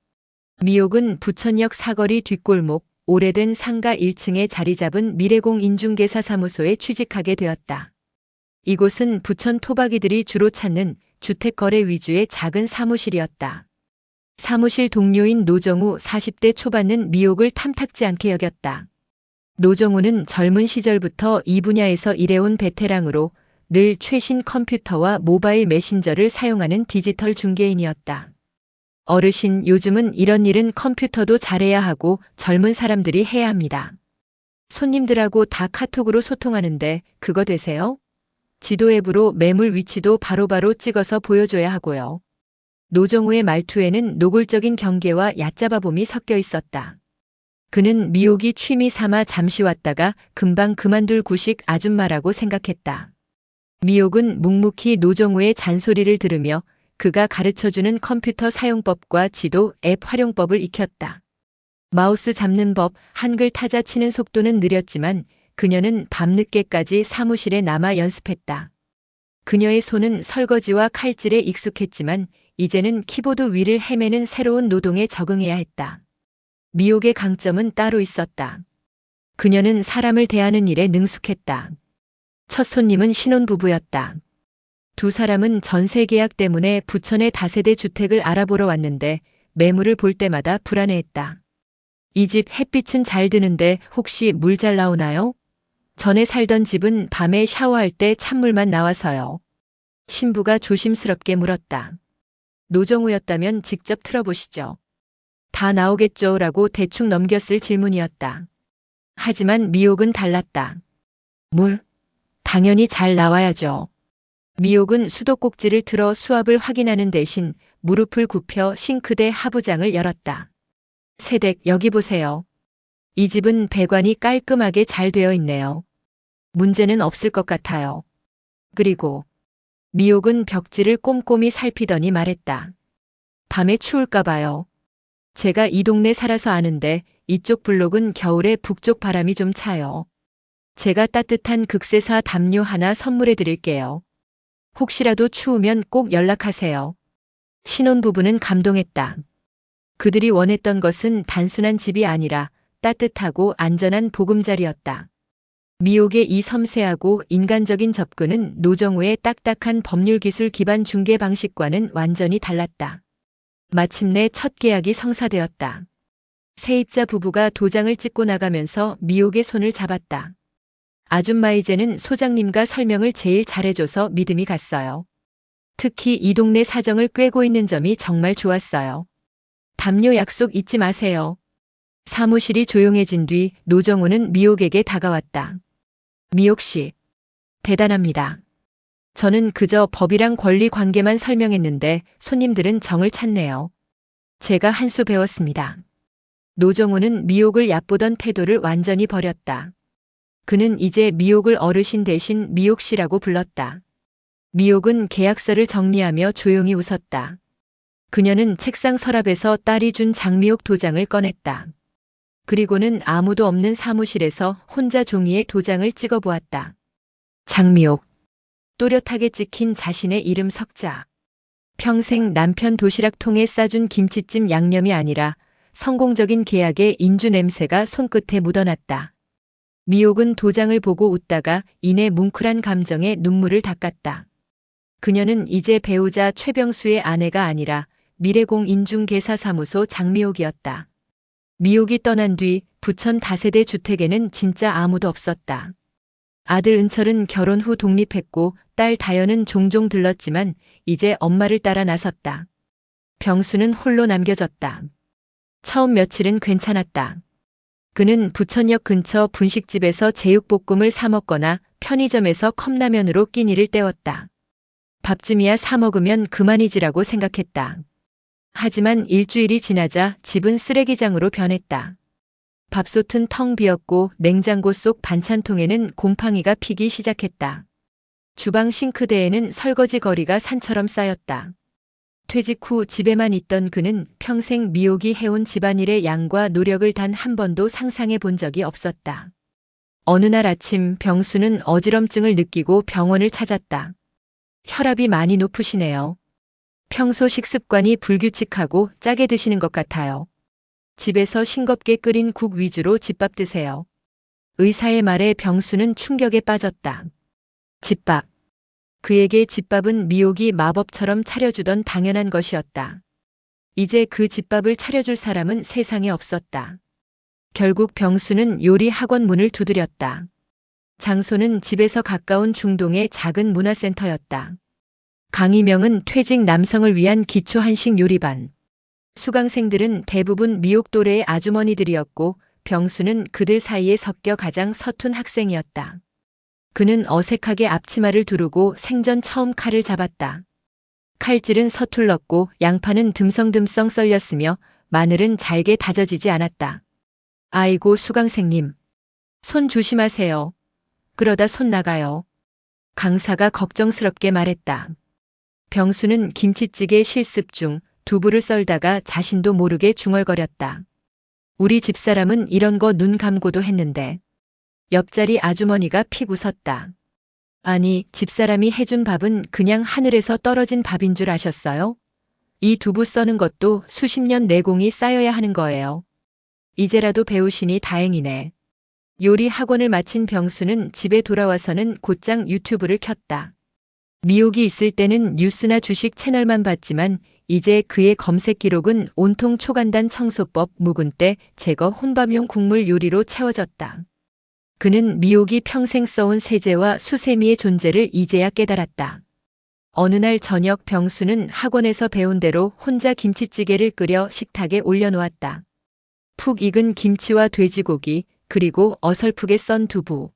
미옥은 부천역 사거리 뒷골목 오래된 상가 1층에 자리 잡은 미래공 인중개사사무소에 취직하게 되었다. 이곳은 부천 토박이들이 주로 찾는 주택거래 위주의 작은 사무실이었다. 사무실 동료인 노정우 40대 초반은 미옥을 탐탁지 않게 여겼다. 노정우는 젊은 시절부터 이 분야에서 일해온 베테랑으로 늘 최신 컴퓨터와 모바일 메신저를 사용하는 디지털 중개인이었다. 어르신, 요즘은 이런 일은 컴퓨터도 잘해야 하고 젊은 사람들이 해야 합니다. 손님들하고 다 카톡으로 소통하는데 그거 되세요? 지도 앱으로 매물 위치도 바로바로 찍어서 보여줘야 하고요. 노정우의 말투에는 노골적인 경계와 얕잡아봄이 섞여 있었다. 그는 미옥이 취미 삼아 잠시 왔다가 금방 그만둘 구식 아줌마라고 생각했다. 미옥은 묵묵히 노정우의 잔소리를 들으며 그가 가르쳐주는 컴퓨터 사용법과 지도 앱 활용법을 익혔다. 마우스 잡는 법, 한글 타자 치는 속도는 느렸지만 그녀는 밤늦게까지 사무실에 남아 연습했다. 그녀의 손은 설거지와 칼질에 익숙했지만 이제는 키보드 위를 헤매는 새로운 노동에 적응해야 했다. 미옥의 강점은 따로 있었다. 그녀는 사람을 대하는 일에 능숙했다. 첫 손님은 신혼부부였다. 두 사람은 전세 계약 때문에 부천의 다세대 주택을 알아보러 왔는데 매물을 볼 때마다 불안해했다. 이 집 햇빛은 잘 드는데 혹시 물 잘 나오나요? 전에 살던 집은 밤에 샤워할 때 찬물만 나와서요. 신부가 조심스럽게 물었다. 노정우였다면 직접 틀어보시죠. 다 나오겠죠 라고 대충 넘겼을 질문이었다. 하지만 미옥은 달랐다. 물? 당연히 잘 나와야죠. 미옥은 수도꼭지를 틀어 수압을 확인하는 대신 무릎을 굽혀 싱크대 하부장을 열었다. 세댁 여기 보세요. 이 집은 배관이 깔끔하게 잘 되어 있네요. 문제는 없을 것 같아요. 그리고 미옥은 벽지를 꼼꼼히 살피더니 말했다. 밤에 추울까 봐요. 제가 이 동네 살아서 아는데 이쪽 블록은 겨울에 북쪽 바람이 좀 차요. 제가 따뜻한 극세사 담요 하나 선물해 드릴게요. 혹시라도 추우면 꼭 연락하세요. 신혼부부는 감동했다. 그들이 원했던 것은 단순한 집이 아니라 따뜻하고 안전한 보금자리였다. 미옥의 이 섬세하고 인간적인 접근은 노정우의 딱딱한 법률기술 기반 중개 방식과는 완전히 달랐다. 마침내 첫 계약이 성사되었다. 세입자 부부가 도장을 찍고 나가면서 미옥의 손을 잡았다. 아줌마 이제는 소장님과 설명을 제일 잘해줘서 믿음이 갔어요. 특히 이 동네 사정을 꿰고 있는 점이 정말 좋았어요. 담요 약속 잊지 마세요. 사무실이 조용해진 뒤 노정우는 미옥에게 다가왔다. 미옥 씨, 대단합니다. 저는 그저 법이랑 권리 관계만 설명했는데 손님들은 정을 찾네요. 제가 한 수 배웠습니다. 노정우는 미옥을 얕보던 태도를 완전히 버렸다. 그는 이제 미옥을 어르신 대신 미옥 씨라고 불렀다. 미옥은 계약서를 정리하며 조용히 웃었다. 그녀는 책상 서랍에서 딸이 준 장미옥 도장을 꺼냈다. 그리고는 아무도 없는 사무실에서 혼자 종이에 도장을 찍어보았다. 장미옥. 또렷하게 찍힌 자신의 이름 석자. 평생 남편 도시락통에 싸준 김치찜 양념이 아니라 성공적인 계약의 인주 냄새가 손끝에 묻어났다. 미옥은 도장을 보고 웃다가 이내 뭉클한 감정에 눈물을 닦았다. 그녀는 이제 배우자 최병수의 아내가 아니라 미래공 인중개사사무소 장미옥이었다. 미옥이 떠난 뒤 부천 다세대 주택에는 진짜 아무도 없었다. 아들 은철은 결혼 후 독립했고 딸 다연은 종종 들렀지만 이제 엄마를 따라 나섰다. 병수는 홀로 남겨졌다. 처음 며칠은 괜찮았다. 그는 부천역 근처 분식집에서 제육볶음을 사 먹거나 편의점에서 컵라면으로 끼니를 때웠다. 밥쯤이야 사 먹으면 그만이지라고 생각했다. 하지만 일주일이 지나자 집은 쓰레기장으로 변했다. 밥솥은 텅 비었고 냉장고 속 반찬통에는 곰팡이가 피기 시작했다. 주방 싱크대에는 설거지 거리가 산처럼 쌓였다. 퇴직 후 집에만 있던 그는 평생 미옥이 해온 집안일의 양과 노력을 단 한 번도 상상해 본 적이 없었다. 어느 날 아침 병수는 어지럼증을 느끼고 병원을 찾았다. 혈압이 많이 높으시네요. 평소 식습관이 불규칙하고 짜게 드시는 것 같아요. 집에서 싱겁게 끓인 국 위주로 집밥 드세요. 의사의 말에 병수는 충격에 빠졌다. 집밥. 그에게 집밥은 미옥이 마법처럼 차려주던 당연한 것이었다. 이제 그 집밥을 차려줄 사람은 세상에 없었다. 결국 병수는 요리 학원 문을 두드렸다. 장소는 집에서 가까운 중동의 작은 문화센터였다. 강의명은 퇴직 남성을 위한 기초 한식 요리반. 수강생들은 대부분 미옥 또래의 아주머니들이었고 병수는 그들 사이에 섞여 가장 서툰 학생이었다. 그는 어색하게 앞치마를 두르고 생전 처음 칼을 잡았다. 칼질은 서툴렀고 양파는 듬성듬성 썰렸으며 마늘은 잘게 다져지지 않았다. 아이고 수강생님. 손 조심하세요. 그러다 손 나가요. 강사가 걱정스럽게 말했다. 병수는 김치찌개 실습 중 두부를 썰다가 자신도 모르게 중얼거렸다. 우리 집사람은 이런 거 눈 감고도 했는데. 옆자리 아주머니가 픽 웃었다. 아니, 집사람이 해준 밥은 그냥 하늘에서 떨어진 밥인 줄 아셨어요? 이 두부 써는 것도 수십 년 내공이 쌓여야 하는 거예요. 이제라도 배우시니 다행이네. 요리 학원을 마친 병수는 집에 돌아와서는 곧장 유튜브를 켰다. 미옥이 있을 때는 뉴스나 주식 채널만 봤지만 이제 그의 검색 기록은 온통 초간단 청소법, 묵은 때 제거 혼밥용 국물 요리로 채워졌다. 그는 미옥이 평생 써온 세제와 수세미의 존재를 이제야 깨달았다. 어느 날 저녁 병수는 학원에서 배운 대로 혼자 김치찌개를 끓여 식탁에 올려놓았다. 푹 익은 김치와 돼지고기, 그리고 어설프게 썬 두부.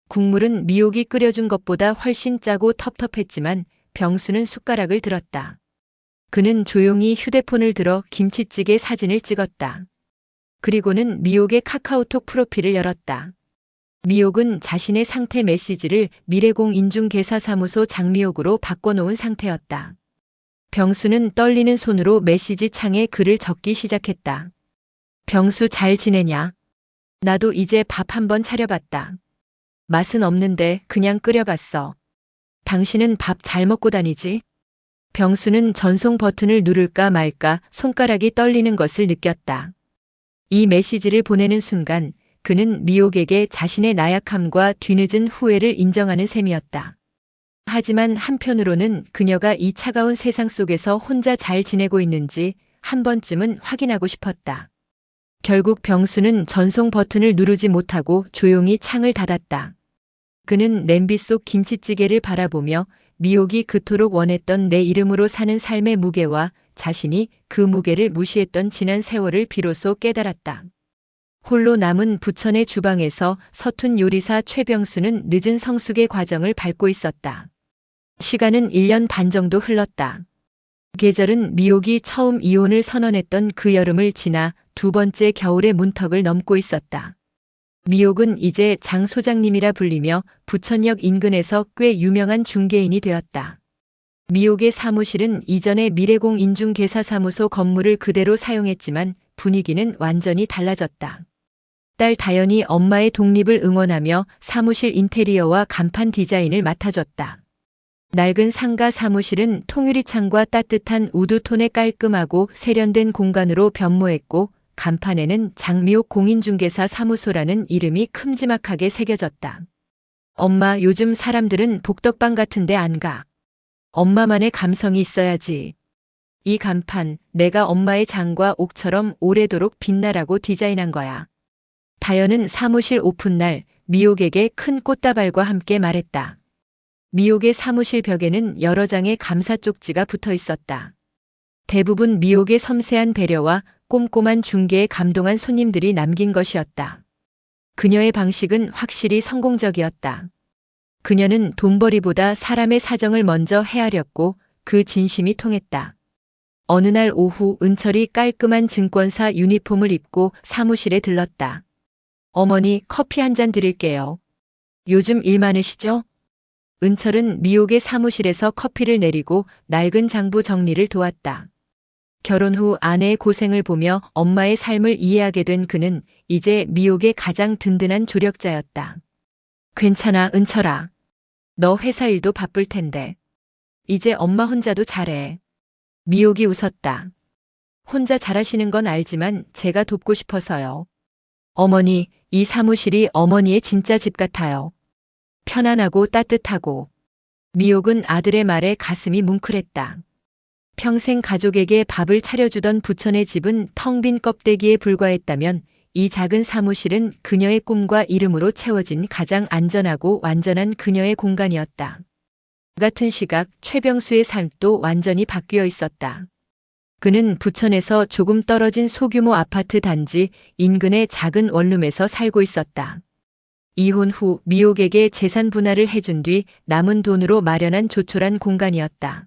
국물은 미옥이 끓여준 것보다 훨씬 짜고 텁텁했지만 병수는 숟가락을 들었다. 그는 조용히 휴대폰을 들어 김치찌개 사진을 찍었다. 그리고는 미옥의 카카오톡 프로필을 열었다. 미옥은 자신의 상태 메시지를 미래공 인중개사사무소 장미옥으로 바꿔놓은 상태였다. 병수는 떨리는 손으로 메시지 창에 글을 적기 시작했다. 병수 잘 지내냐? 나도 이제 밥 한번 차려봤다. 맛은 없는데 그냥 끓여봤어. 당신은 밥 잘 먹고 다니지? 병수는 전송 버튼을 누를까 말까 손가락이 떨리는 것을 느꼈다. 이 메시지를 보내는 순간 그는 미옥에게 자신의 나약함과 뒤늦은 후회를 인정하는 셈이었다. 하지만 한편으로는 그녀가 이 차가운 세상 속에서 혼자 잘 지내고 있는지 한 번쯤은 확인하고 싶었다. 결국 병수는 전송 버튼을 누르지 못하고 조용히 창을 닫았다. 그는 냄비 속 김치찌개를 바라보며 미옥이 그토록 원했던 내 이름으로 사는 삶의 무게와 자신이 그 무게를 무시했던 지난 세월을 비로소 깨달았다. 홀로 남은 부천의 주방에서 서툰 요리사 최병수는 늦은 성숙의 과정을 밟고 있었다. 시간은 1년 반 정도 흘렀다. 계절은 미옥이 처음 이혼을 선언했던 그 여름을 지나 두 번째 겨울의 문턱을 넘고 있었다. 미옥은 이제 장 소장님이라 불리며 부천역 인근에서 꽤 유명한 중개인이 되었다. 미옥의 사무실은 이전의 미래공 인중개사사무소 건물을 그대로 사용했지만 분위기는 완전히 달라졌다. 딸 다연이 엄마의 독립을 응원하며 사무실 인테리어와 간판 디자인을 맡아줬다. 낡은 상가 사무실은 통유리창과 따뜻한 우드톤의 깔끔하고 세련된 공간으로 변모했고 간판에는 장미옥 공인중개사 사무소라는 이름이 큼지막하게 새겨졌다. 엄마, 요즘 사람들은 복덕방 같은데 안 가. 엄마만의 감성이 있어야지. 이 간판, 내가 엄마의 장과 옥처럼 오래도록 빛나라고 디자인한 거야. 다연은 사무실 오픈날 미옥에게 큰 꽃다발과 함께 말했다. 미옥의 사무실 벽에는 여러 장의 감사 쪽지가 붙어 있었다. 대부분 미옥의 섬세한 배려와 꼼꼼한 중개에 감동한 손님들이 남긴 것이었다. 그녀의 방식은 확실히 성공적이었다. 그녀는 돈벌이보다 사람의 사정을 먼저 헤아렸고 그 진심이 통했다. 어느 날 오후 은철이 깔끔한 증권사 유니폼을 입고 사무실에 들렀다. 어머니, 커피 한 잔 드릴게요. 요즘 일 많으시죠? 은철은 미옥의 사무실에서 커피를 내리고 낡은 장부 정리를 도왔다. 결혼 후 아내의 고생을 보며 엄마의 삶을 이해하게 된 그는 이제 미옥의 가장 든든한 조력자였다. 괜찮아, 은철아. 너 회사 일도 바쁠 텐데. 이제 엄마 혼자도 잘해. 미옥이 웃었다. 혼자 잘하시는 건 알지만 제가 돕고 싶어서요. 어머니, 이 사무실이 어머니의 진짜 집 같아요. 편안하고 따뜻하고. 미옥은 아들의 말에 가슴이 뭉클했다. 평생 가족에게 밥을 차려주던 부천의 집은 텅 빈 껍데기에 불과했다면 이 작은 사무실은 그녀의 꿈과 이름으로 채워진 가장 안전하고 완전한 그녀의 공간이었다. 같은 시각 최병수의 삶도 완전히 바뀌어 있었다. 그는 부천에서 조금 떨어진 소규모 아파트 단지 인근의 작은 원룸에서 살고 있었다. 이혼 후 미옥에게 재산 분할을 해준 뒤 남은 돈으로 마련한 조촐한 공간이었다.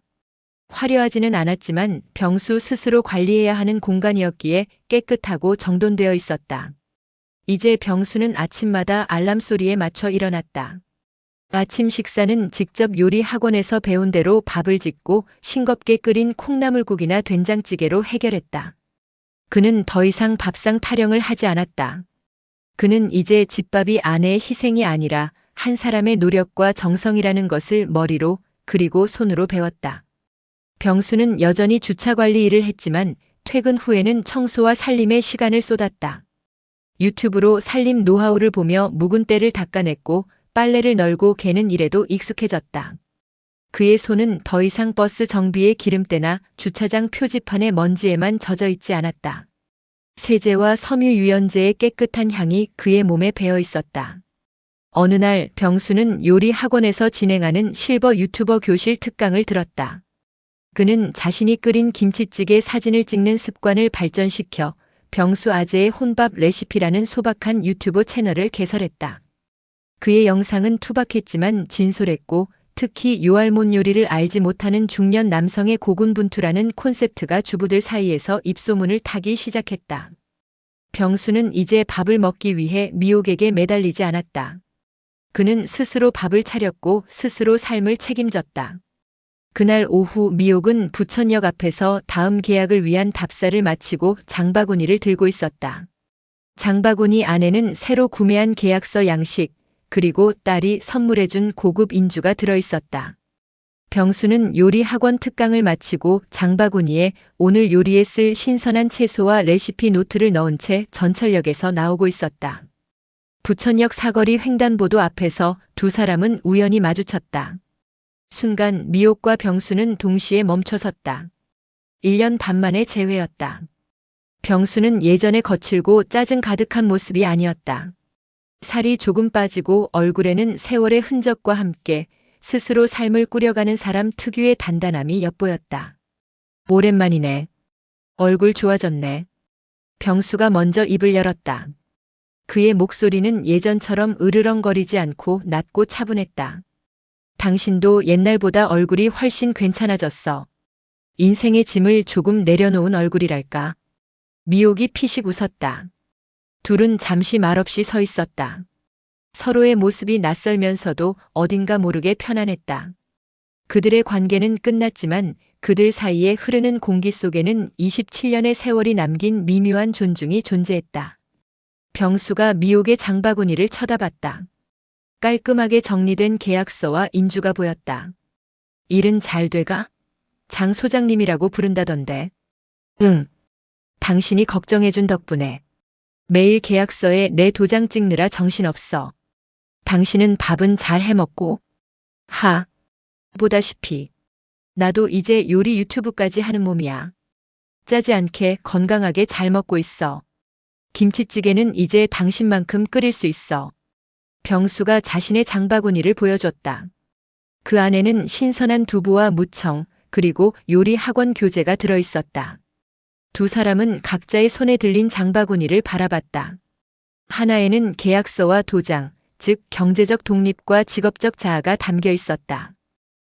화려하지는 않았지만 병수 스스로 관리해야 하는 공간이었기에 깨끗하고 정돈되어 있었다. 이제 병수는 아침마다 알람 소리에 맞춰 일어났다. 아침 식사는 직접 요리 학원에서 배운 대로 밥을 짓고 싱겁게 끓인 콩나물국이나 된장찌개로 해결했다. 그는 더 이상 밥상 타령을 하지 않았다. 그는 이제 집밥이 아내의 희생이 아니라 한 사람의 노력과 정성이라는 것을 머리로 그리고 손으로 배웠다. 병수는 여전히 주차 관리 일을 했지만 퇴근 후에는 청소와 살림에 시간을 쏟았다. 유튜브로 살림 노하우를 보며 묵은 때를 닦아냈고 빨래를 널고 개는 일에도 익숙해졌다. 그의 손은 더 이상 버스 정비의 기름때나 주차장 표지판의 먼지에만 젖어 있지 않았다. 세제와 섬유 유연제의 깨끗한 향이 그의 몸에 배어 있었다. 어느 날 병수는 요리 학원에서 진행하는 실버 유튜버 교실 특강을 들었다. 그는 자신이 끓인 김치찌개 사진을 찍는 습관을 발전시켜 병수 아재의 혼밥 레시피라는 소박한 유튜브 채널을 개설했다. 그의 영상은 투박했지만 진솔했고 특히 요알못 요리를 알지 못하는 중년 남성의 고군분투라는 콘셉트가 주부들 사이에서 입소문을 타기 시작했다. 병수는 이제 밥을 먹기 위해 미옥에게 매달리지 않았다. 그는 스스로 밥을 차렸고 스스로 삶을 책임졌다. 그날 오후 미옥은 부천역 앞에서 다음 계약을 위한 답사를 마치고 장바구니를 들고 있었다. 장바구니 안에는 새로 구매한 계약서 양식, 그리고 딸이 선물해준 고급 인주가 들어있었다. 병수는 요리 학원 특강을 마치고 장바구니에 오늘 요리에 쓸 신선한 채소와 레시피 노트를 넣은 채 전철역에서 나오고 있었다. 부천역 사거리 횡단보도 앞에서 두 사람은 우연히 마주쳤다. 순간 미옥과 병수는 동시에 멈춰섰다. 1년 반 만의 재회였다. 병수는 예전에 거칠고 짜증 가득한 모습이 아니었다. 살이 조금 빠지고 얼굴에는 세월의 흔적과 함께 스스로 삶을 꾸려가는 사람 특유의 단단함이 엿보였다. 오랜만이네. 얼굴 좋아졌네. 병수가 먼저 입을 열었다. 그의 목소리는 예전처럼 으르렁거리지 않고 낮고 차분했다. 당신도 옛날보다 얼굴이 훨씬 괜찮아졌어. 인생의 짐을 조금 내려놓은 얼굴이랄까. 미옥이 피식 웃었다. 둘은 잠시 말없이 서 있었다. 서로의 모습이 낯설면서도 어딘가 모르게 편안했다. 그들의 관계는 끝났지만 그들 사이에 흐르는 공기 속에는 27년의 세월이 남긴 미묘한 존중이 존재했다. 병수가 미옥의 장바구니를 쳐다봤다. 깔끔하게 정리된 계약서와 인주가 보였다. 일은 잘 돼가? 장 소장님이라고 부른다던데. 응. 당신이 걱정해준 덕분에. 매일 계약서에 내 도장 찍느라 정신없어. 당신은 밥은 잘 해먹고. 보다시피. 나도 이제 요리 유튜브까지 하는 몸이야. 짜지 않게 건강하게 잘 먹고 있어. 김치찌개는 이제 당신만큼 끓일 수 있어. 병수가 자신의 장바구니를 보여줬다. 그 안에는 신선한 두부와 무청, 그리고 요리 학원 교재가 들어있었다. 두 사람은 각자의 손에 들린 장바구니를 바라봤다. 하나에는 계약서와 도장, 즉 경제적 독립과 직업적 자아가 담겨 있었다.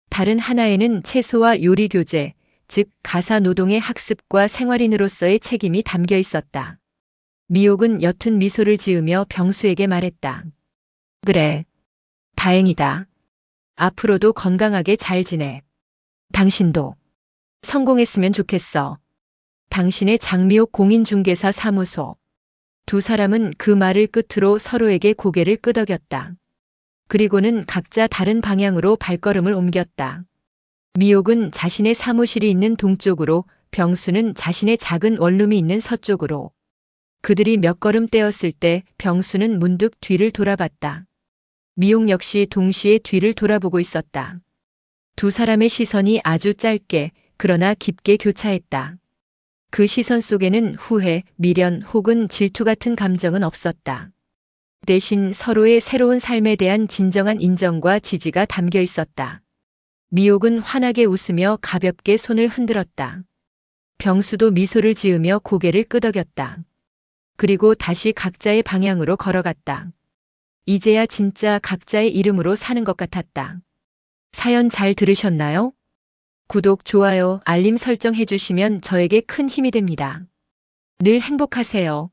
다른 하나에는 채소와 요리 교재, 즉 가사 노동의 학습과 생활인으로서의 책임이 담겨 있었다. 미옥은 옅은 미소를 지으며 병수에게 말했다. 그래. 다행이다. 앞으로도 건강하게 잘 지내. 당신도 성공했으면 좋겠어. 당신의 장미옥 공인중개사 사무소. 두 사람은 그 말을 끝으로 서로에게 고개를 끄덕였다. 그리고는 각자 다른 방향으로 발걸음을 옮겼다. 미옥은 자신의 사무실이 있는 동쪽으로, 병수는 자신의 작은 원룸이 있는 서쪽으로. 그들이 몇 걸음 떼었을 때 병수는 문득 뒤를 돌아봤다. 미옥 역시 동시에 뒤를 돌아보고 있었다. 두 사람의 시선이 아주 짧게 그러나 깊게 교차했다. 그 시선 속에는 후회, 미련 혹은 질투 같은 감정은 없었다. 대신 서로의 새로운 삶에 대한 진정한 인정과 지지가 담겨 있었다. 미옥은 환하게 웃으며 가볍게 손을 흔들었다. 병수도 미소를 지으며 고개를 끄덕였다. 그리고 다시 각자의 방향으로 걸어갔다. 이제야 진짜 각자의 이름으로 사는 것 같았다. 사연 잘 들으셨나요? 구독, 좋아요, 알림 설정 해주시면 저에게 큰 힘이 됩니다. 늘 행복하세요.